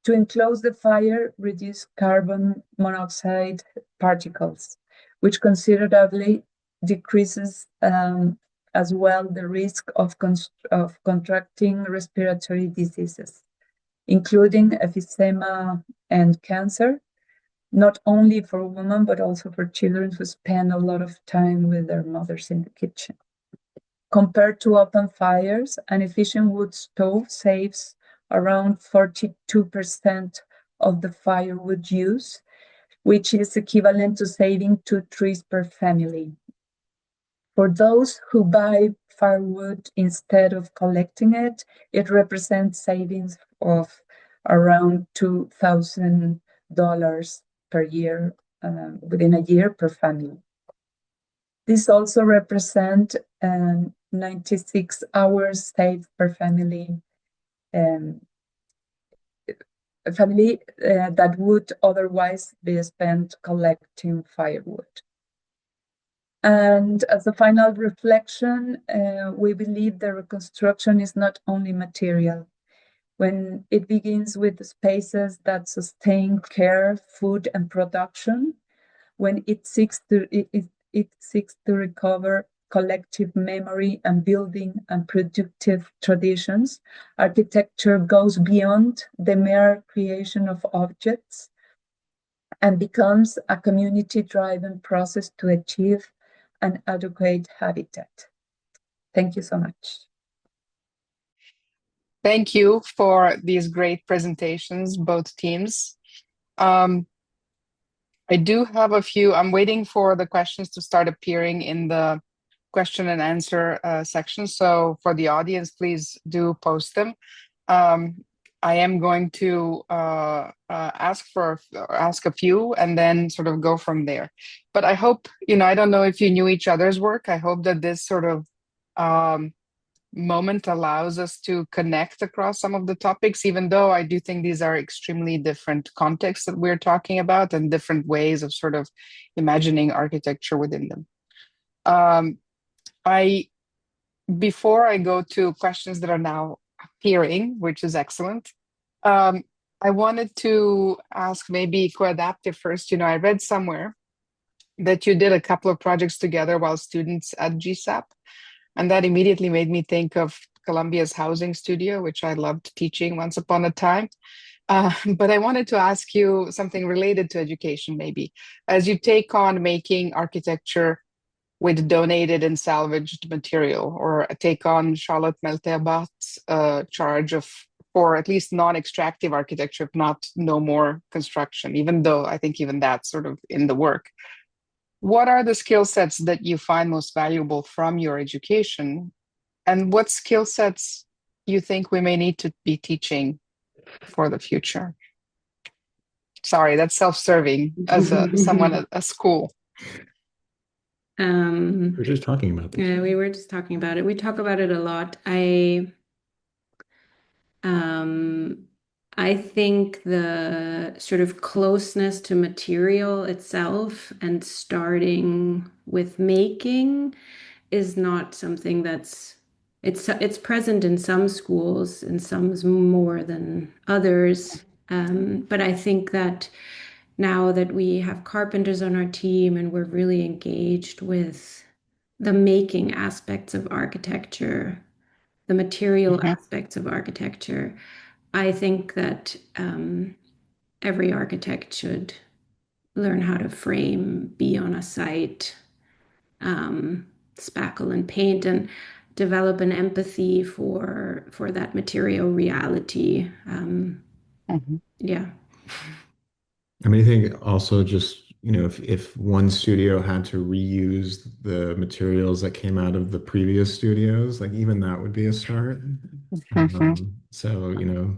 to enclose the fire, reduce carbon monoxide particles, which considerably decreases as well the risk of contracting respiratory diseases, including emphysema and cancer, not only for women, but also for children who spend a lot of time with their mothers in the kitchen. Compared to open fires, an efficient wood stove saves around 42% of the firewood use, which is equivalent to saving 2 trees per family. For those who buy firewood instead of collecting it, it represents savings of around $2,000 per year, within a year per family. This also represents 96 hours saved per family, a family that would otherwise be spent collecting firewood. And as a final reflection, we believe the reconstruction is not only material. When it begins with the spaces that sustain care, food, and production, when it seeks to recover collective memory and building and productive traditions, architecture goes beyond the mere creation of objects and becomes a community-driven process to achieve an adequate habitat. Thank you so much. Thank you for these great presentations, both teams. I do have a few. I'm waiting for the questions to start appearing in the question and answer section. So for the audience, please do post them. I am going to ask a few and then sort of go from there. But I hope, I don't know if you knew each other's work. I hope that this sort of moment allows us to connect across some of the topics, even though I do think these are extremely different contexts that we're talking about and different ways of sort of imagining architecture within them. Before I go to questions that are now appearing, which is excellent, I wanted to ask maybe co-adaptive first. I read somewhere that you did a couple of projects together while students at GSAP, and that immediately made me think of Columbia's housing studio, which I loved teaching once upon a time. But I wanted to ask you something related to education, maybe. As you take on making architecture with donated and salvaged material, or take on Charlotte Melteabat's charge for at least non-extractive architecture, if not no more construction, even though I think even that's sort of in the work. What are the skill sets that you find most valuable from your education? And what skill sets you think we may need to be teaching for the future? Sorry, that's self-serving as someone at a school. We're just talking about this. Yeah, we were just talking about it. We talk about it a lot. I think the sort of closeness to material itself and starting with making is not something it's present in some schools, and some more than others. But I think that now that we have carpenters on our team and we're really engaged with the making aspects of architecture, the material aspects of architecture, I think that every architect should learn how to frame, be on a site, spackle and paint, and develop an empathy for that material reality. Yeah. I mean, I think also just, if one studio had to reuse the materials that came out of the previous studios, like even that would be a start. So,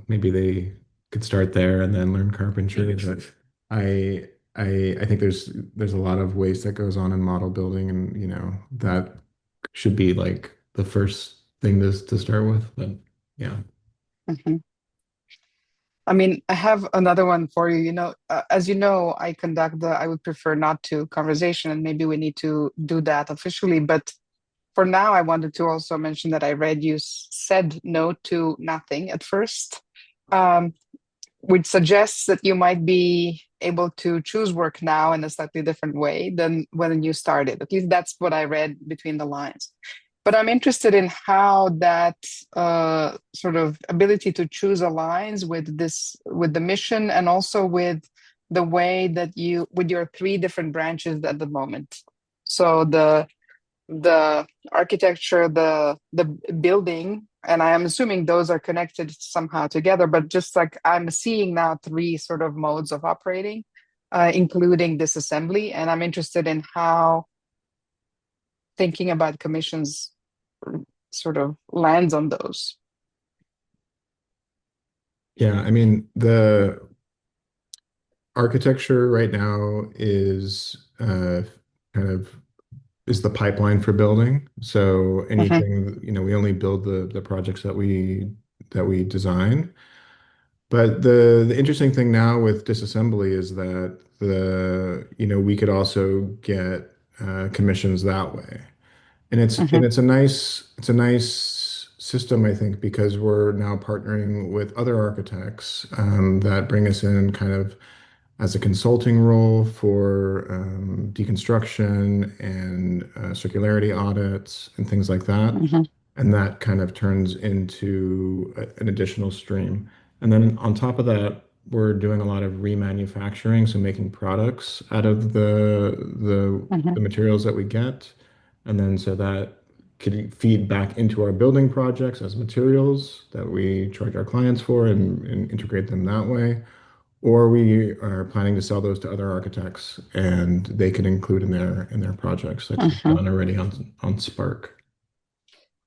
maybe they could start there and then learn carpentry. But I think there's a lot of waste that goes on in model building, and that should be like the first thing to start with. But yeah. I mean, I have another one for you. As you know, I conduct I would prefer not to conversation, and maybe we need to do that officially. But for now, I wanted to also mention that I read you said no to nothing at first, which suggests that you might be able to choose work now in a slightly different way than when you started. At least that's what I read between the lines. But I'm interested in how that sort of ability to choose aligns with the mission, and also with the way that with your three different branches at the moment. So the architecture, the building, and I am assuming those are connected somehow together, but just like I'm seeing now three sort of modes of operating, including disassembly. And I'm interested in how thinking about commissions sort of lands on those. Yeah, I mean, the architecture right now is is the pipeline for building. So anything, we only build the projects that we design. But the interesting thing now with disassembly is that we could also get commissions that way. And it's a nice system, I think, because we're now partnering with other architects that bring us in kind of as a consulting role for deconstruction and circularity audits and things like that. And that kind of turns into an additional stream. And then on top of that, we're doing a lot of remanufacturing, so making products out of the materials that we get. And then so that could feed back into our building projects as materials that we charge our clients for and integrate them that way. Or we are planning to sell those to other architects, and they can include in their projects that we've done already on Spark.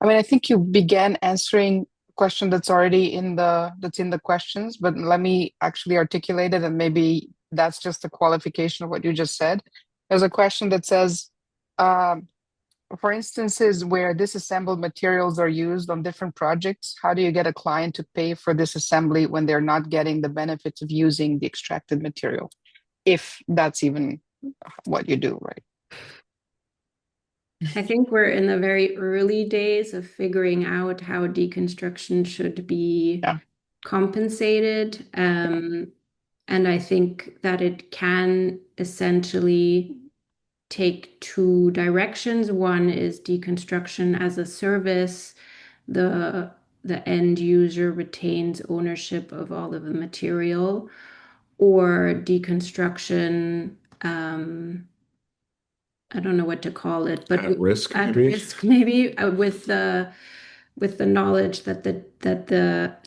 I mean, I think you began answering a question that's already in the questions, but let me actually articulate it, and maybe that's just a qualification of what you just said. There's a question that says, for instances where disassembled materials are used on different projects, how do you get a client to pay for this assembly when they're not getting the benefits of using the extracted material? If that's even what you do, right? I think we're in the very early days of figuring out how deconstruction should be Yeah. compensated. And I think that it can essentially take two directions. One is deconstruction as a service. The end user retains ownership of all of the material, or deconstruction, I don't know what to call it, but At risk, at maybe? risk maybe, with the knowledge that the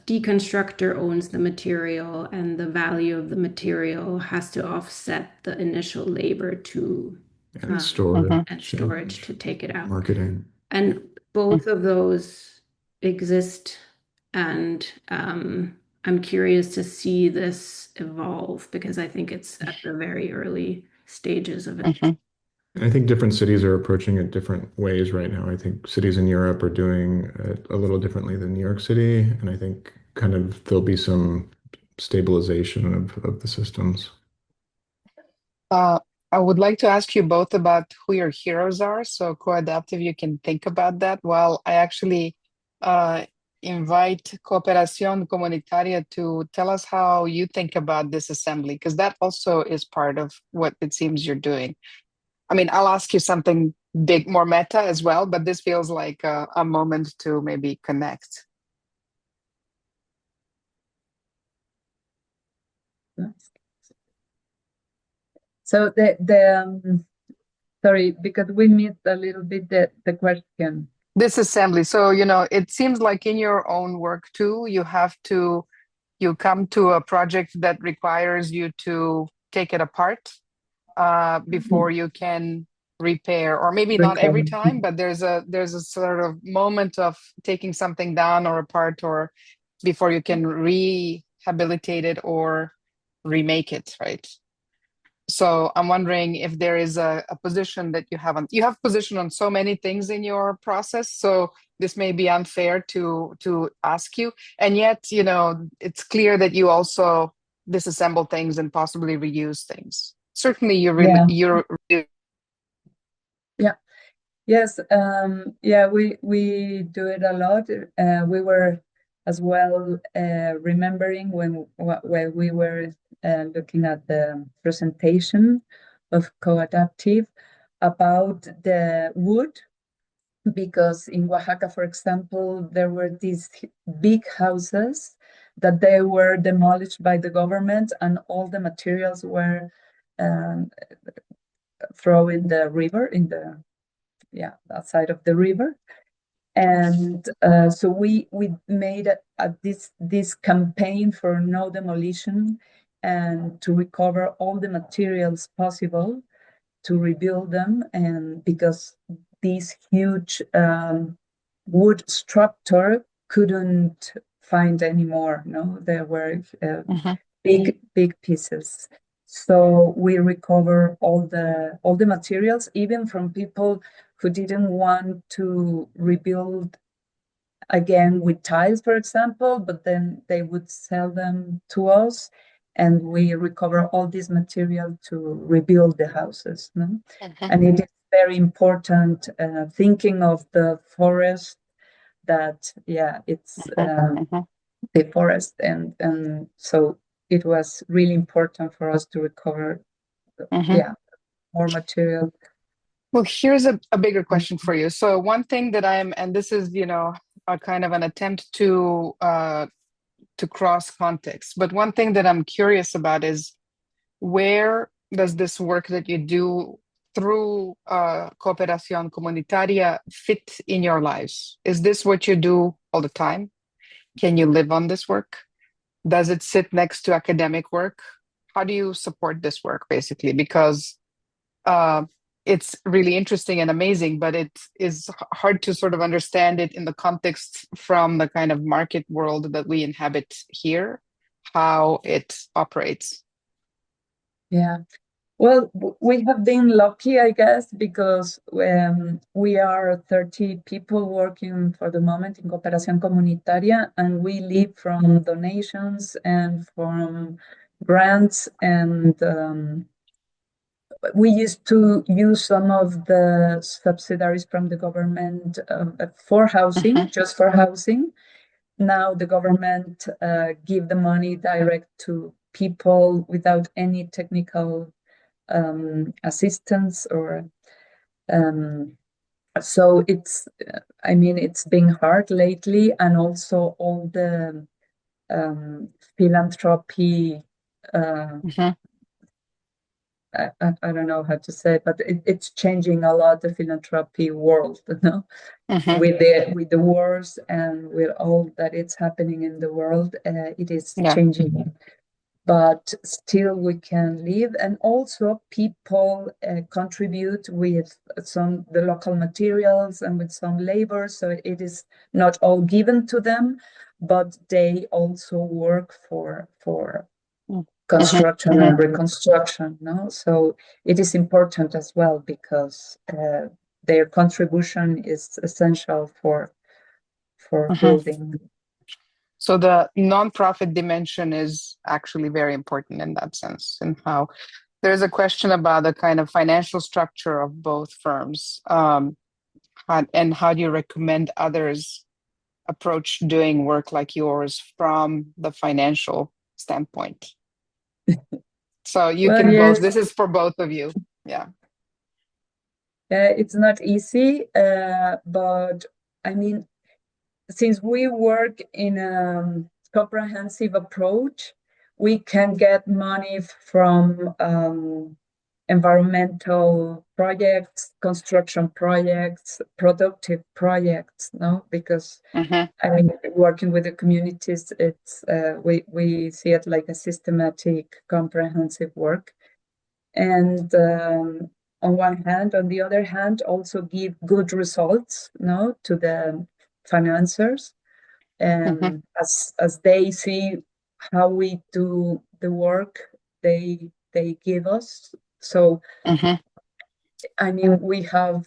deconstructor owns the material, and the value of the material has to offset the initial labor to And storage. and storage to take it out. Marketing. And both of those exist, and I'm curious to see this evolve, because I think it's at the very early stages of it. Mhm. And I think different cities are approaching it different ways right now. I think cities in Europe are doing it a little differently than New York City, and I think kind of there'll be some stabilization of the systems. I would like to ask you both about who your heroes are. So co-adaptive, you can think about that while I actually invite Cooperación Comunitaria to tell us how you think about disassembly, because that also is part of what it seems you're doing. I mean, I'll ask you something big, more meta as well, but this feels like a moment to maybe connect. So sorry, because we missed a little bit the question. Disassembly. So, it seems like in your own work too, you come to a project that requires you to take it apart before you can repair, or maybe not every time, but there's a sort of moment of taking something down or apart, or before you can rehabilitate it or remake it, right? So I'm wondering if there is a position that you haven't. You have position on so many things in your process, so this may be unfair to ask you. And yet, it's clear that you also disassemble things and possibly reuse things. Certainly, you're yeah. Yes, we do it a lot. We were as well remembering when we were looking at the presentation of co-adaptive about the wood, because in Oaxaca, for example, there were these big houses that they were demolished by the government, and all the materials were thrown in the river, that side of the river. And so we made this campaign for no demolition, and to recover all the materials possible to rebuild them. And because this huge wood structure couldn't find anymore, there were big pieces. So we recover all the materials, even from people who didn't want to rebuild again with tiles, for example, but then they would sell them to us, and we recover all this material to rebuild the houses. And it is very important, thinking of the forest, that it's the forest, and so it was really important for us to recover more material. Well, here's a bigger question for you. So one thing that and this is, a kind of an attempt to cross context, but one thing that I'm curious about is, where does this work that you do through Cooperación Comunitaria fit in your lives? Is this what you do all the time? Can you live on this work? Does it sit next to academic work? How do you support this work, basically? Because it's really interesting and amazing, but it is hard to sort of understand it in the context from the kind of market world that we inhabit here, how it operates. Yeah. Well, we have been lucky, I guess, because we are 30 people working for the moment in Cooperación Comunitaria, and we live from donations and from grants and we used to use some of the subsidies from the government for housing, just for housing. Now the government give the money direct to people without any technical assistance or so it's I mean it's been hard lately, and also all the philanthropy I don't know how to say, but it's changing a lot, the philanthropy world, you know, with the wars and with all that it's happening in the world, it is changing. But still we can live, and also people contribute with the local materials and with some labor, so it is not all given to them, but they also work for construction and reconstruction, no? So it is important as well, because their contribution is essential for building. So the nonprofit dimension is actually very important in that sense, and how there's a question about the kind of financial structure of both firms, and how do you recommend others approach doing work like yours from the financial standpoint? So you can both, this is for both of you. Yeah. It's not easy, but I mean, since we work in a comprehensive approach, we can get money from environmental projects, construction projects, productive projects, no? Because I mean, working with the communities, it's we see it like a systematic, comprehensive work. And on one hand, on the other hand, also give good results, no, to the financiers, and as they see how we do the work they give us. So I mean, we have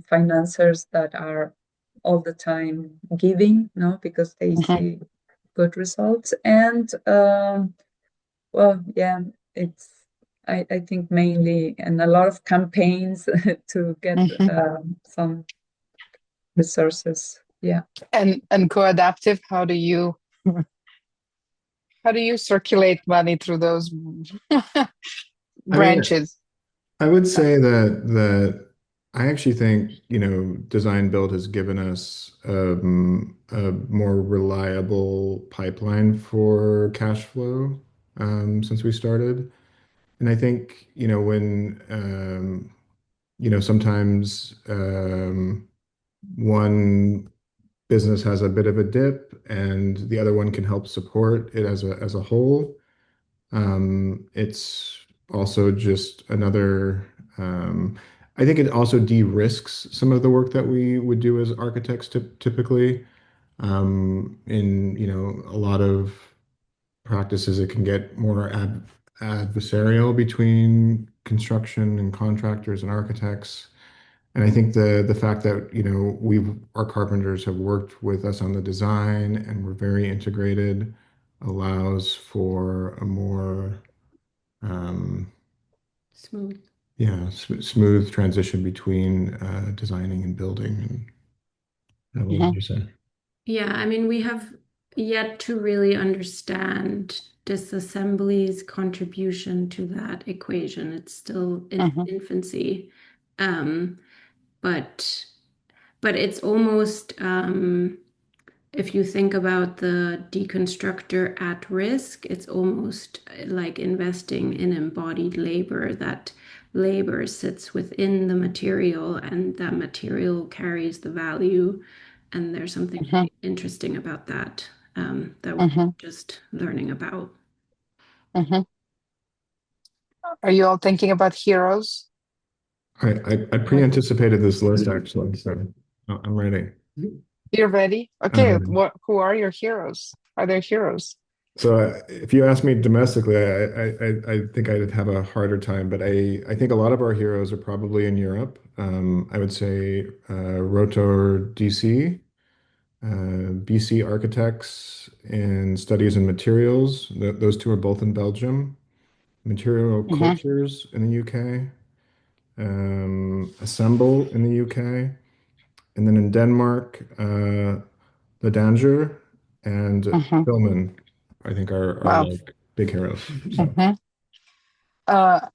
financiers that are all the time giving, no, because they see good results. And well, yeah, it's I think mainly, and a lot of campaigns to get some resources. Yeah. And co-adaptive, how do you circulate money through those branches? I would say that I actually think, you know, design build has given us a more reliable pipeline for cash flow since we started. And I think, you know, when you know, sometimes one business has a bit of a dip and the other one can help support it as a whole. It's also just another, I think it also de-risks some of the work that we would do as architects typically. In, you know, a lot of practices, it can get more adversarial between construction and contractors and architects. And I think the fact that, you know, our carpenters have worked with us on the design and we're very integrated allows for a more smooth transition between designing and building. And what would you say? Yeah, I mean, we have yet to really understand Disassembly's contribution to that equation. It's still in infancy. But it's almost, if you think about the deconstructor at risk, it's almost like investing in embodied labor. That labor sits within the material, and that material carries the value. And there's something really interesting about that, that we're just learning about. Are you all thinking about heroes? I pre-anticipated this list actually, so I'm ready. You're ready? Okay, who are your heroes? Are there heroes? So if you ask me domestically, I think I'd have a harder time, but I think a lot of our heroes are probably in Europe. I would say Rotor DC, BC Architects in Studies and Materials. Those two are both in Belgium. Material Cultures in the UK, Assemble in the UK, and then in Denmark, The Danger and Filman, I think are Wow. like big heroes. So.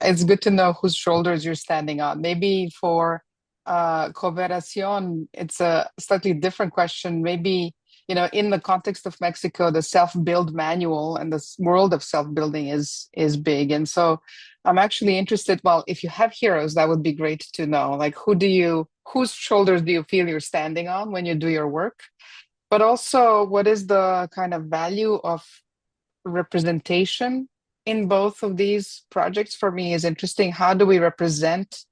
It's good to know whose shoulders you're standing on. Maybe for Cooperación, it's a slightly different question. Maybe, you know, in the context of Mexico, the self-build manual and the world of self-building is big. And so I'm actually interested, well, if you have heroes, that would be great to know. Like, whose shoulders do you feel you're standing on when you do your work? But also, what is the kind of value of representation in both of these projects? For me is interesting. How do we represent,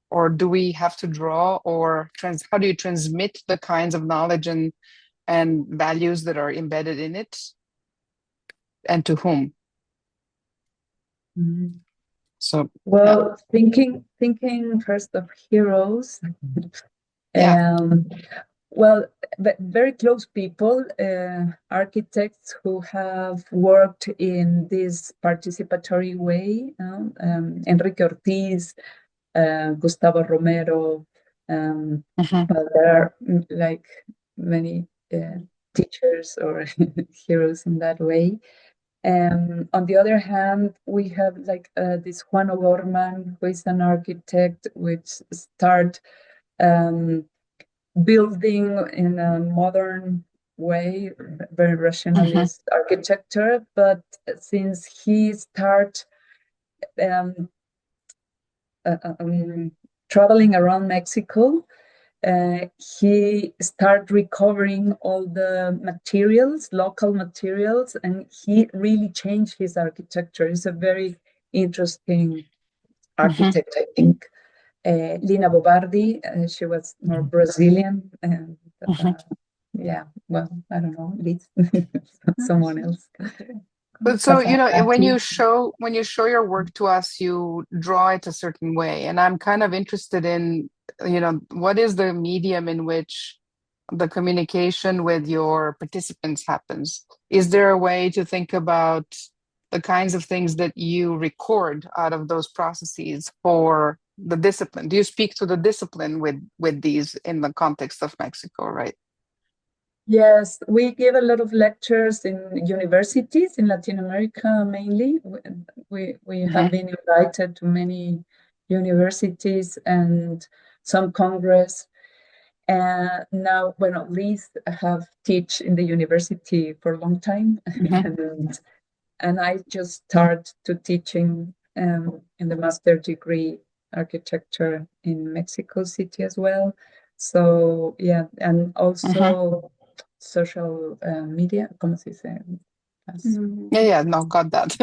or do we have to draw, or how do you transmit the kinds of knowledge and values that are embedded in it, and to whom? So well, thinking first of heroes. Well, but very close people, architects who have worked in this participatory way, Enrique Ortiz, Gustavo Romero, but there are like many teachers or heroes in that way. On the other hand, we have like this Juan O'Gorman, who is an architect, which start building in a modern way, very rationalist architecture. But since he started traveling around Mexico, he started recovering all the materials, local materials, and he really changed his architecture. He's a very interesting architect, I think. Lina Bobardi, she was more Brazilian, and yeah, well, I don't know, Liz, someone else. But so, you know, when you show your work to us, you draw it a certain way, and I'm kind of interested in, you know, what is the medium in which the communication with your participants happens? Is there a way to think about the kinds of things that you record out of those processes for the discipline? Do you speak to the discipline with these in the context of Mexico, right? Yes, we give a lot of lectures in universities in Latin America mainly. We have been invited to many universities and some congress. And now, well, at least I have teach in the university for a long time, and I just start to teaching in the master degree architecture in Mexico City as well. So yeah, and also social media, ¿cómo se dice? No, got that.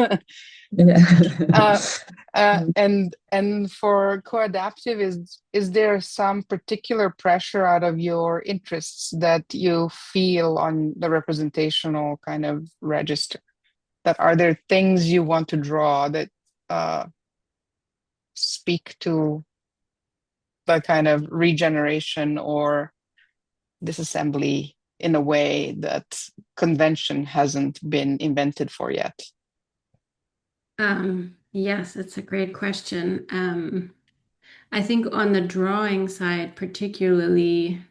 And for co-adaptive, is there some particular pressure out of your interests that you feel on the representational kind of register? That are there things you want to draw that speak to the kind of regeneration or disassembly in a way that convention hasn't been invented for yet? Yes, it's a great question. I think on the drawing side, particularly,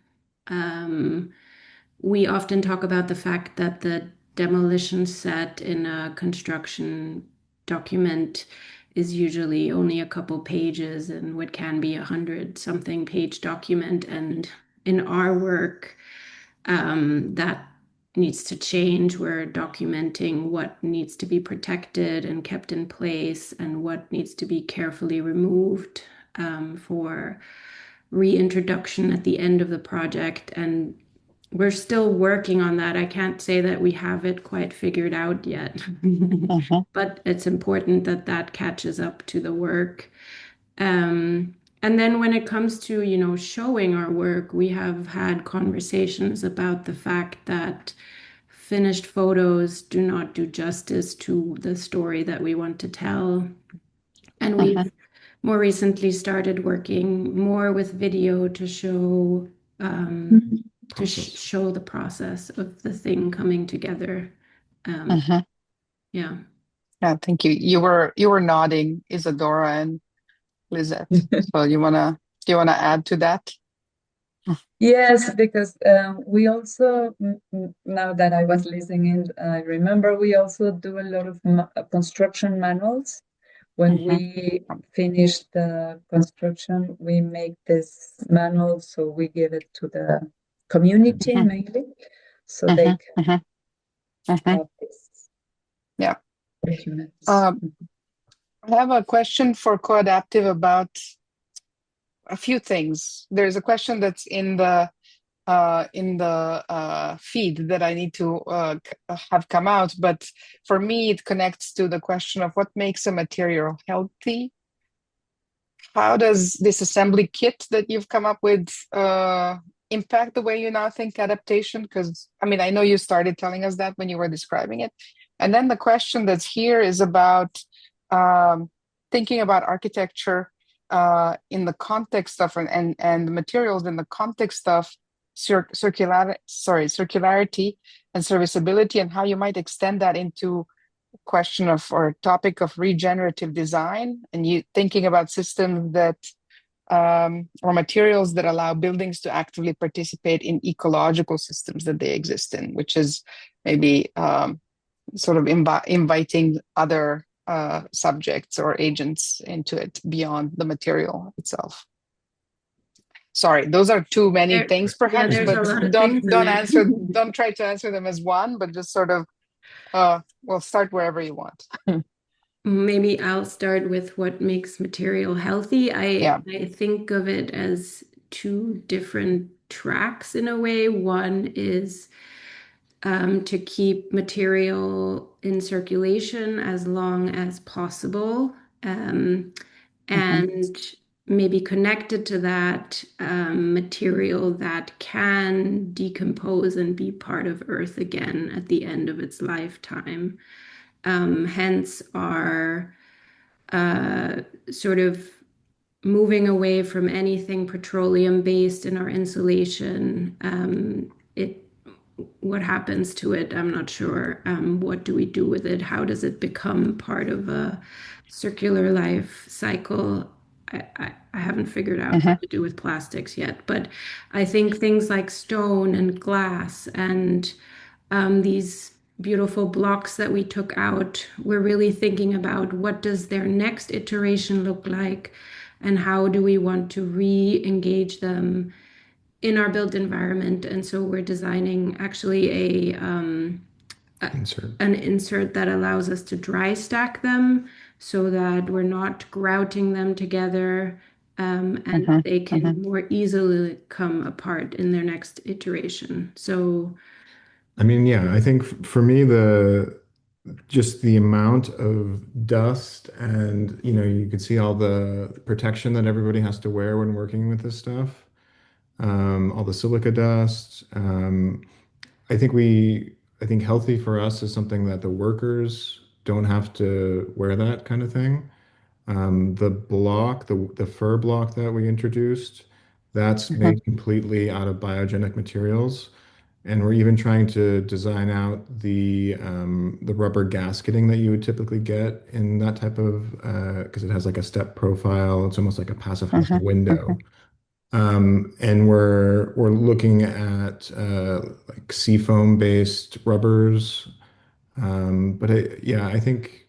we often talk about the fact that the demolition set in a construction document is usually only a couple pages and what can be 100-something page document. And in our work, that needs to change. We're documenting what needs to be protected and kept in place and what needs to be carefully removed for reintroduction at the end of the project. And we're still working on that. I can't say that we have it quite figured out yet, but it's important that that catches up to the work. And then when it comes to, you know, showing our work, we have had conversations about the fact that finished photos do not do justice to the story that we want to tell. And we've more recently started working more with video to show show the process of the thing coming together. Yeah. Yeah, thank you. You were nodding, Isadora and Lizet. So do you wanna add to that? Yes, because we also, now that I was listening, I remember we also do a lot of construction manuals. When we finish the construction, we make this manual, so we give it to the community mainly, so they can have this Yeah. documents. I have a question for co-adaptive about a few things. There's a question that's in the feed that I need to have come out, but for me it connects to the question of what makes a material healthy. How does this assembly kit that you've come up with impact the way you now think adaptation? Because I mean, I know you started telling us that when you were describing it. And then the question that's here is about thinking about architecture in the context of and the materials in the context of circularity and serviceability, and how you might extend that into question of or topic of regenerative design, and you thinking about systems that or materials that allow buildings to actively participate in ecological systems that they exist in, which is maybe sort of inviting other subjects or agents into it beyond the material itself. Sorry, those are too many things, perhaps, there's a lot but of things don't try to answer them as one, but just sort of well, start wherever you want. Maybe I'll start with what makes material healthy. I think of it as two different tracks in a way. One is to keep material in circulation as long as possible, and maybe connected to that material that can decompose and be part of Earth again at the end of its lifetime. Hence our sort of moving away from anything petroleum based in our insulation. What happens to it? I'm not sure. What do we do with it? How does it become part of a circular life cycle? I haven't figured out what to do with plastics yet, but I think things like stone and glass and these beautiful blocks that we took out, we're really thinking about what does their next iteration look like, and how do we want to re-engage them in our built environment. And so we're designing actually an insert that allows us to dry stack them so that we're not grouting them together, and they can more easily come apart in their next iteration. So I mean, yeah, I think for me, just the amount of dust and, you could see all the protection that everybody has to wear when working with this stuff, all the silica dust. I think healthy for us is something that the workers don't have to wear that kind of thing. The fur block that we introduced, that's made completely out of biogenic materials. And we're even trying to design out the rubber gasketing that you would typically get in that type of because it has like a step profile. It's almost like a passive house window. And we're looking at like seafoam based rubbers. But I think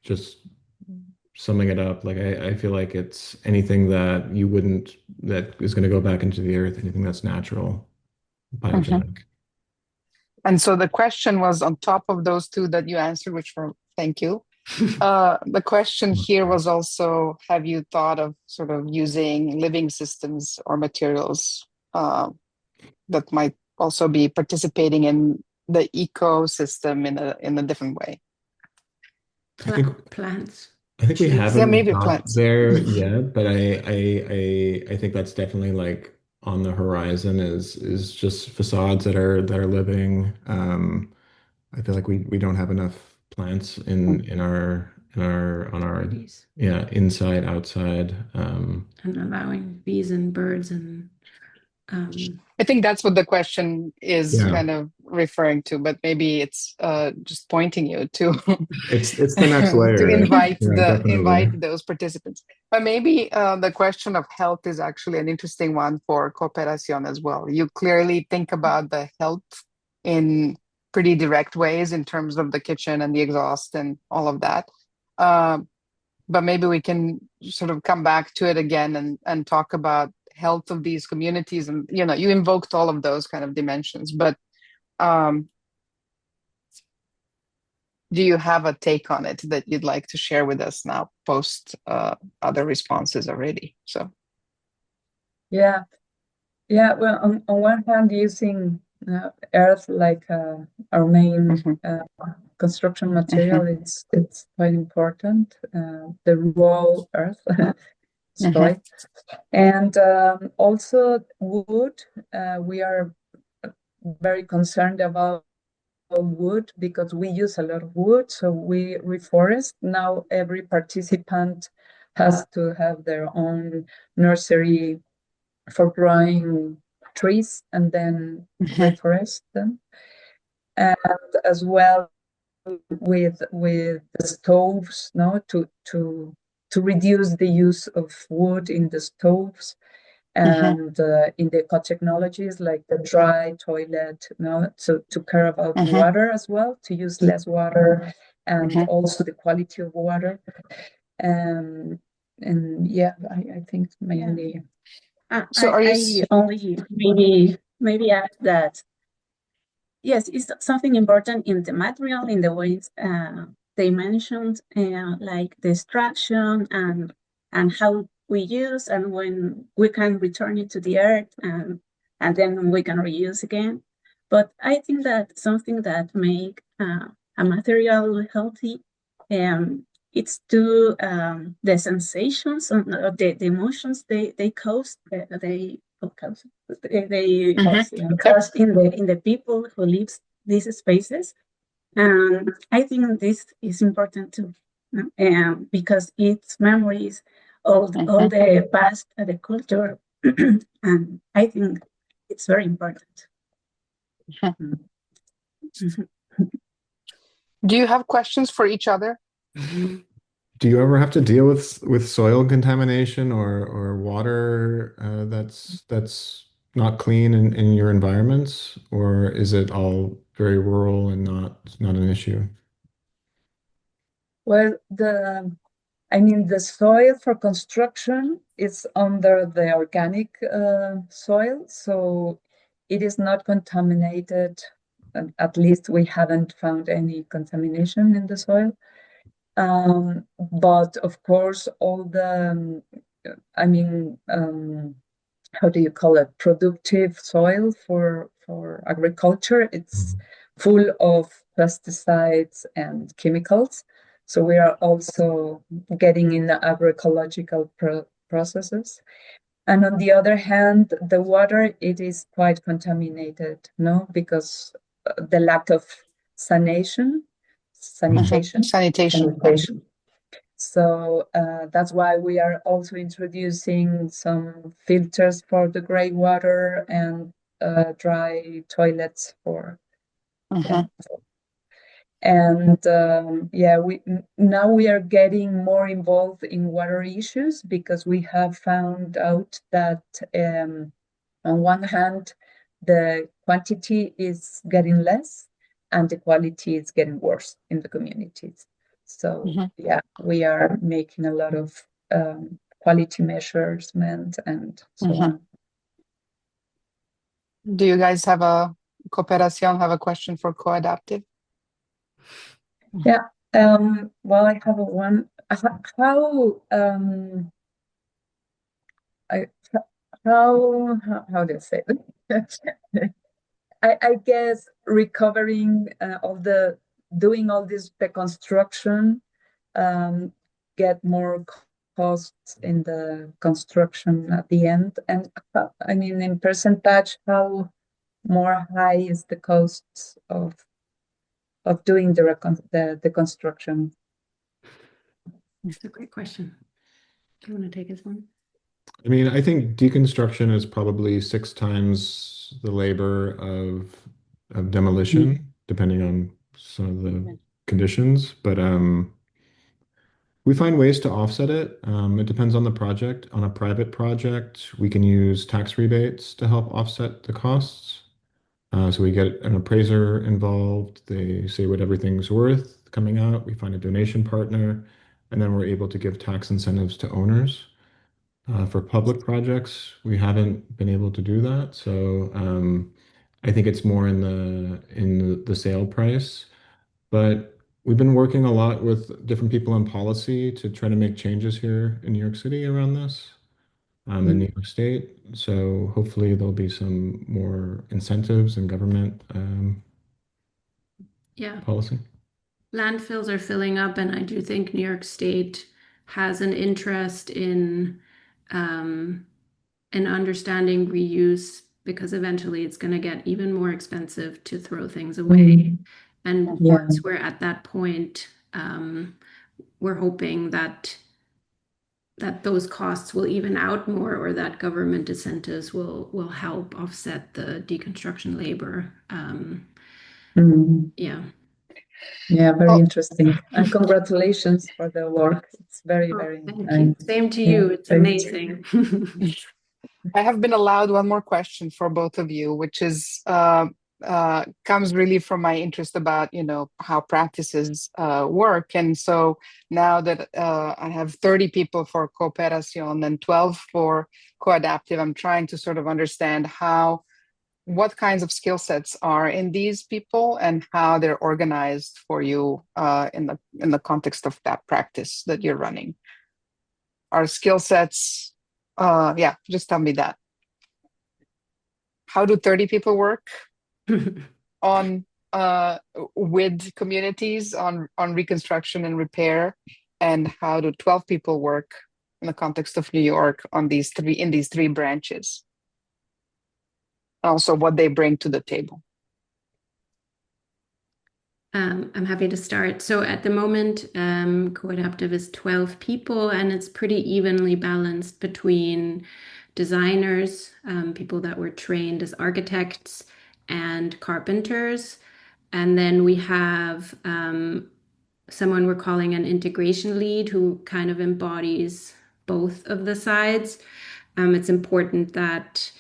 just summing it up, like I feel like it's anything that is going to go back into the earth, anything that's natural, biogenic. And so the question was on top of those two that you answered, which were thank you. The question here was also, have you thought of sort of using living systems or materials that might also be participating in the ecosystem in a different way? Plants. I think we haven't maybe got plants there yet, but I think that's definitely like on the horizon is just facades that are living. I feel like we don't have enough plants in our on our Bees. inside outside And allowing bees and birds and I think that's what the question is kind of referring to, but maybe it's just pointing you to it's the next layer to invite invite those participants. But maybe the question of health is actually an interesting one for Cooperación as well. You clearly think about the health in pretty direct ways in terms of the kitchen and the exhaust and all of that. But maybe we can sort of come back to it again and talk about health of these communities. And, you know, you invoked all of those kind of dimensions, but do you have a take on it that you'd like to share with us now post other responses already? So. Yeah. Well, on one hand, using earth like our main construction material, it's quite important. The raw earth, soil, and also wood. We are very concerned about wood because we use a lot of wood, so we reforest. Now every participant has to have their own nursery for growing trees and then reforest them. And as well with the stoves, to reduce the use of wood in the stoves. And in the eco-technologies like the dry toilet, so to care about water as well, to use less water, and also the quality of water. And yeah, I think mainly. So I only maybe add that yes, it's something important in the material, in the ways they mentioned, like the extraction and how we use, and when we can return it to the earth, and then we can reuse again. But I think that something that make a material healthy, it's to the sensations and the emotions they cause cause in the people who lives these spaces. And I think this is important too, because it's memories, all the past, the culture, and I think it's very important. Do you have questions for each other? Do you ever have to deal with soil contamination or water that's not clean in your environments, or is it all very rural and not an issue? Well, the soil for construction is under the organic soil, so it is not contaminated. At least we haven't found any contamination in the soil. But of course, all the, how do you call it? Productive soil for agriculture, it's full of pesticides and chemicals. So we are also getting in the agroecological processes. And on the other hand, the water, it is quite contaminated, because the lack of sanitation. So that's why we are also introducing some filters for the gray water and dry toilets for. And now we are getting more involved in water issues because we have found out that on one hand, the quantity is getting less and the quality is getting worse in the communities. So we are making a lot of quality measurement and so on. Do you guys have Cooperación have a question for Co-Adaptive? Yeah. Well, I have one. How do you say it? I guess recovering doing all this deconstruction get more costs in the construction at the end. And in percentage, how more high is the costs of doing the construction? That's a great question. Do you want to take this one? I mean, I think deconstruction is probably 6 times the labor of demolition, depending on some of the conditions. But we find ways to offset it. It depends on the project. On a private project, we can use tax rebates to help offset the costs. So we get an appraiser involved. They say what everything's worth coming out. We find a donation partner, and then we're able to give tax incentives to owners. For public projects, we haven't been able to do that. So I think it's more in the sale price. But we've been working a lot with different people in policy to try to make changes here in New York City around this, in New York State. So hopefully there'll be some more incentives and government Yeah, policy. landfills are filling up, and I do think New York State has an interest in understanding reuse because eventually it's going to get even more expensive to throw things away. And Yeah. once we're at that point, we're hoping that those costs will even out more, or that government incentives will help offset the deconstruction labor. Yeah. Yeah, very Oh. interesting. And congratulations for the work. It's very, Oh, very thank you. nice. Same to Yeah, you. It's very amazing. I have been allowed one more question for both of you, which is comes really from my interest about, how practices work. And so now that I have 30 people for Cooperación and 12 for Co-Adaptive, I'm trying to sort of understand what kinds of skill sets are in these people and how they're organized for you in the context of that practice that you're running. Are skill sets, just tell me that. How do 30 people work on with communities on reconstruction and repair, and how do 12 people work in the context of New York on these three branches? Also, what they bring to the table. I'm happy to start. So at the moment, Co-Adaptive is 12 people, and it's pretty evenly balanced between designers, people that were trained as architects, and carpenters. And then we have someone we're calling an integration lead who kind of embodies both of the sides. It's important that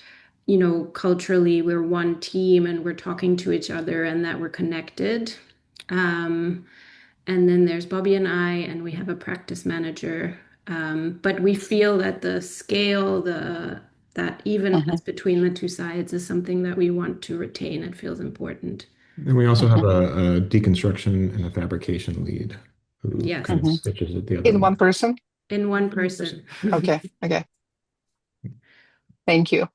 culturally we're one team and we're talking to each other and that we're connected. And then there's Bobby and I, and we have a practice manager. But we feel that the scale, that evenness between the two sides is something that we want to retain. It feels important. And we also have a deconstruction and a fabrication lead who Yes. kind of switches at the other In end. one person? In one person. Okay. Thank you.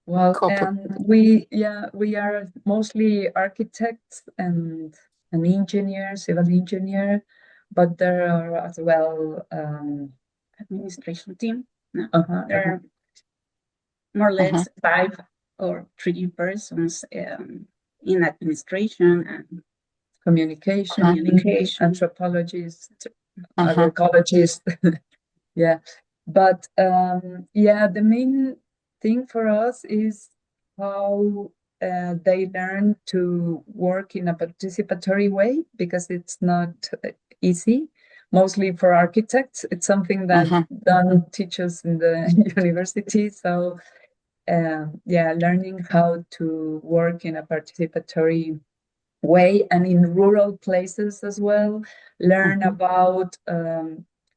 Well, we are mostly architects and an engineer, civil engineer, but there are as well Administration team. There are more or less 5 or 3 persons in administration and communication, anthropologists, agroecologists. Yeah, but the main thing for us is how they learn to work in a participatory way, because it's not easy. Mostly for architects, it's something that don't teach us in the university. So learning how to work in a participatory way, and in rural places as well, learn about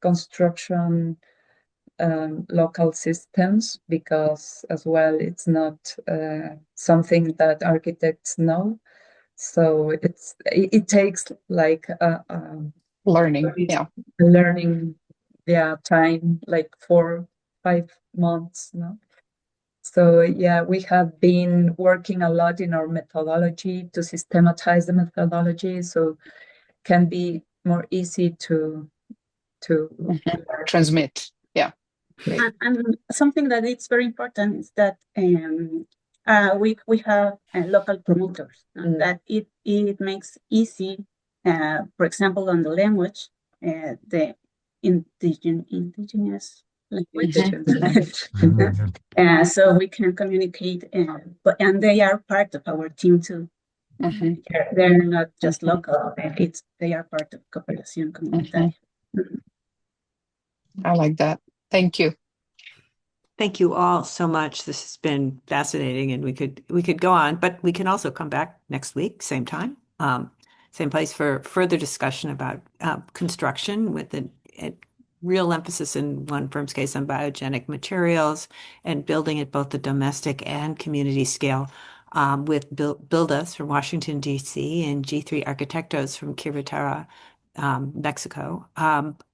construction local systems, because as well it's not something that architects know. So it takes like learning time, like 4-5 months. No? So we have been working a lot in our methodology to systematize the methodology, so it can be more easy to transmit. Yeah. And something that is very important is that we have local promoters, that it makes easy, for example, on the language, the indigenous language. Mhm. So we can communicate, and they are part of our team too. Mhm. They're not just local, they are part of Cooperación Comunitaria. I like that. Thank you. Thank you all so much. This has been fascinating, and we could go on, but we can also come back next week, same time, same place for further discussion about construction with a real emphasis in one firm's case on biogenic materials and building at both the domestic and community scale with Buildas from Washington, D.C. and G3 Arquitectos from Querétaro, Mexico.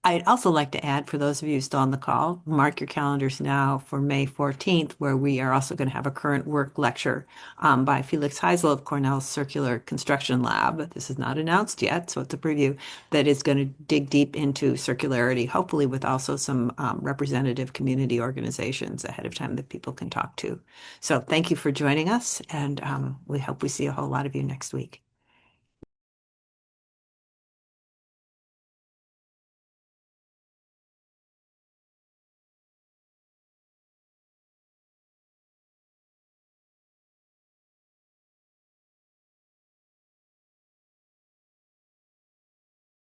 I'd also like to add, for those of you still on the call, mark your calendars now for May 14th, where we are also going to have a current work lecture by Felix Heisel of Cornell's Circular Construction Lab. This is not announced yet, so it's a preview that is going to dig deep into circularity, hopefully with also some representative community organizations ahead of time that people can talk to. So thank you for joining us, and we hope we see a whole lot of you next week.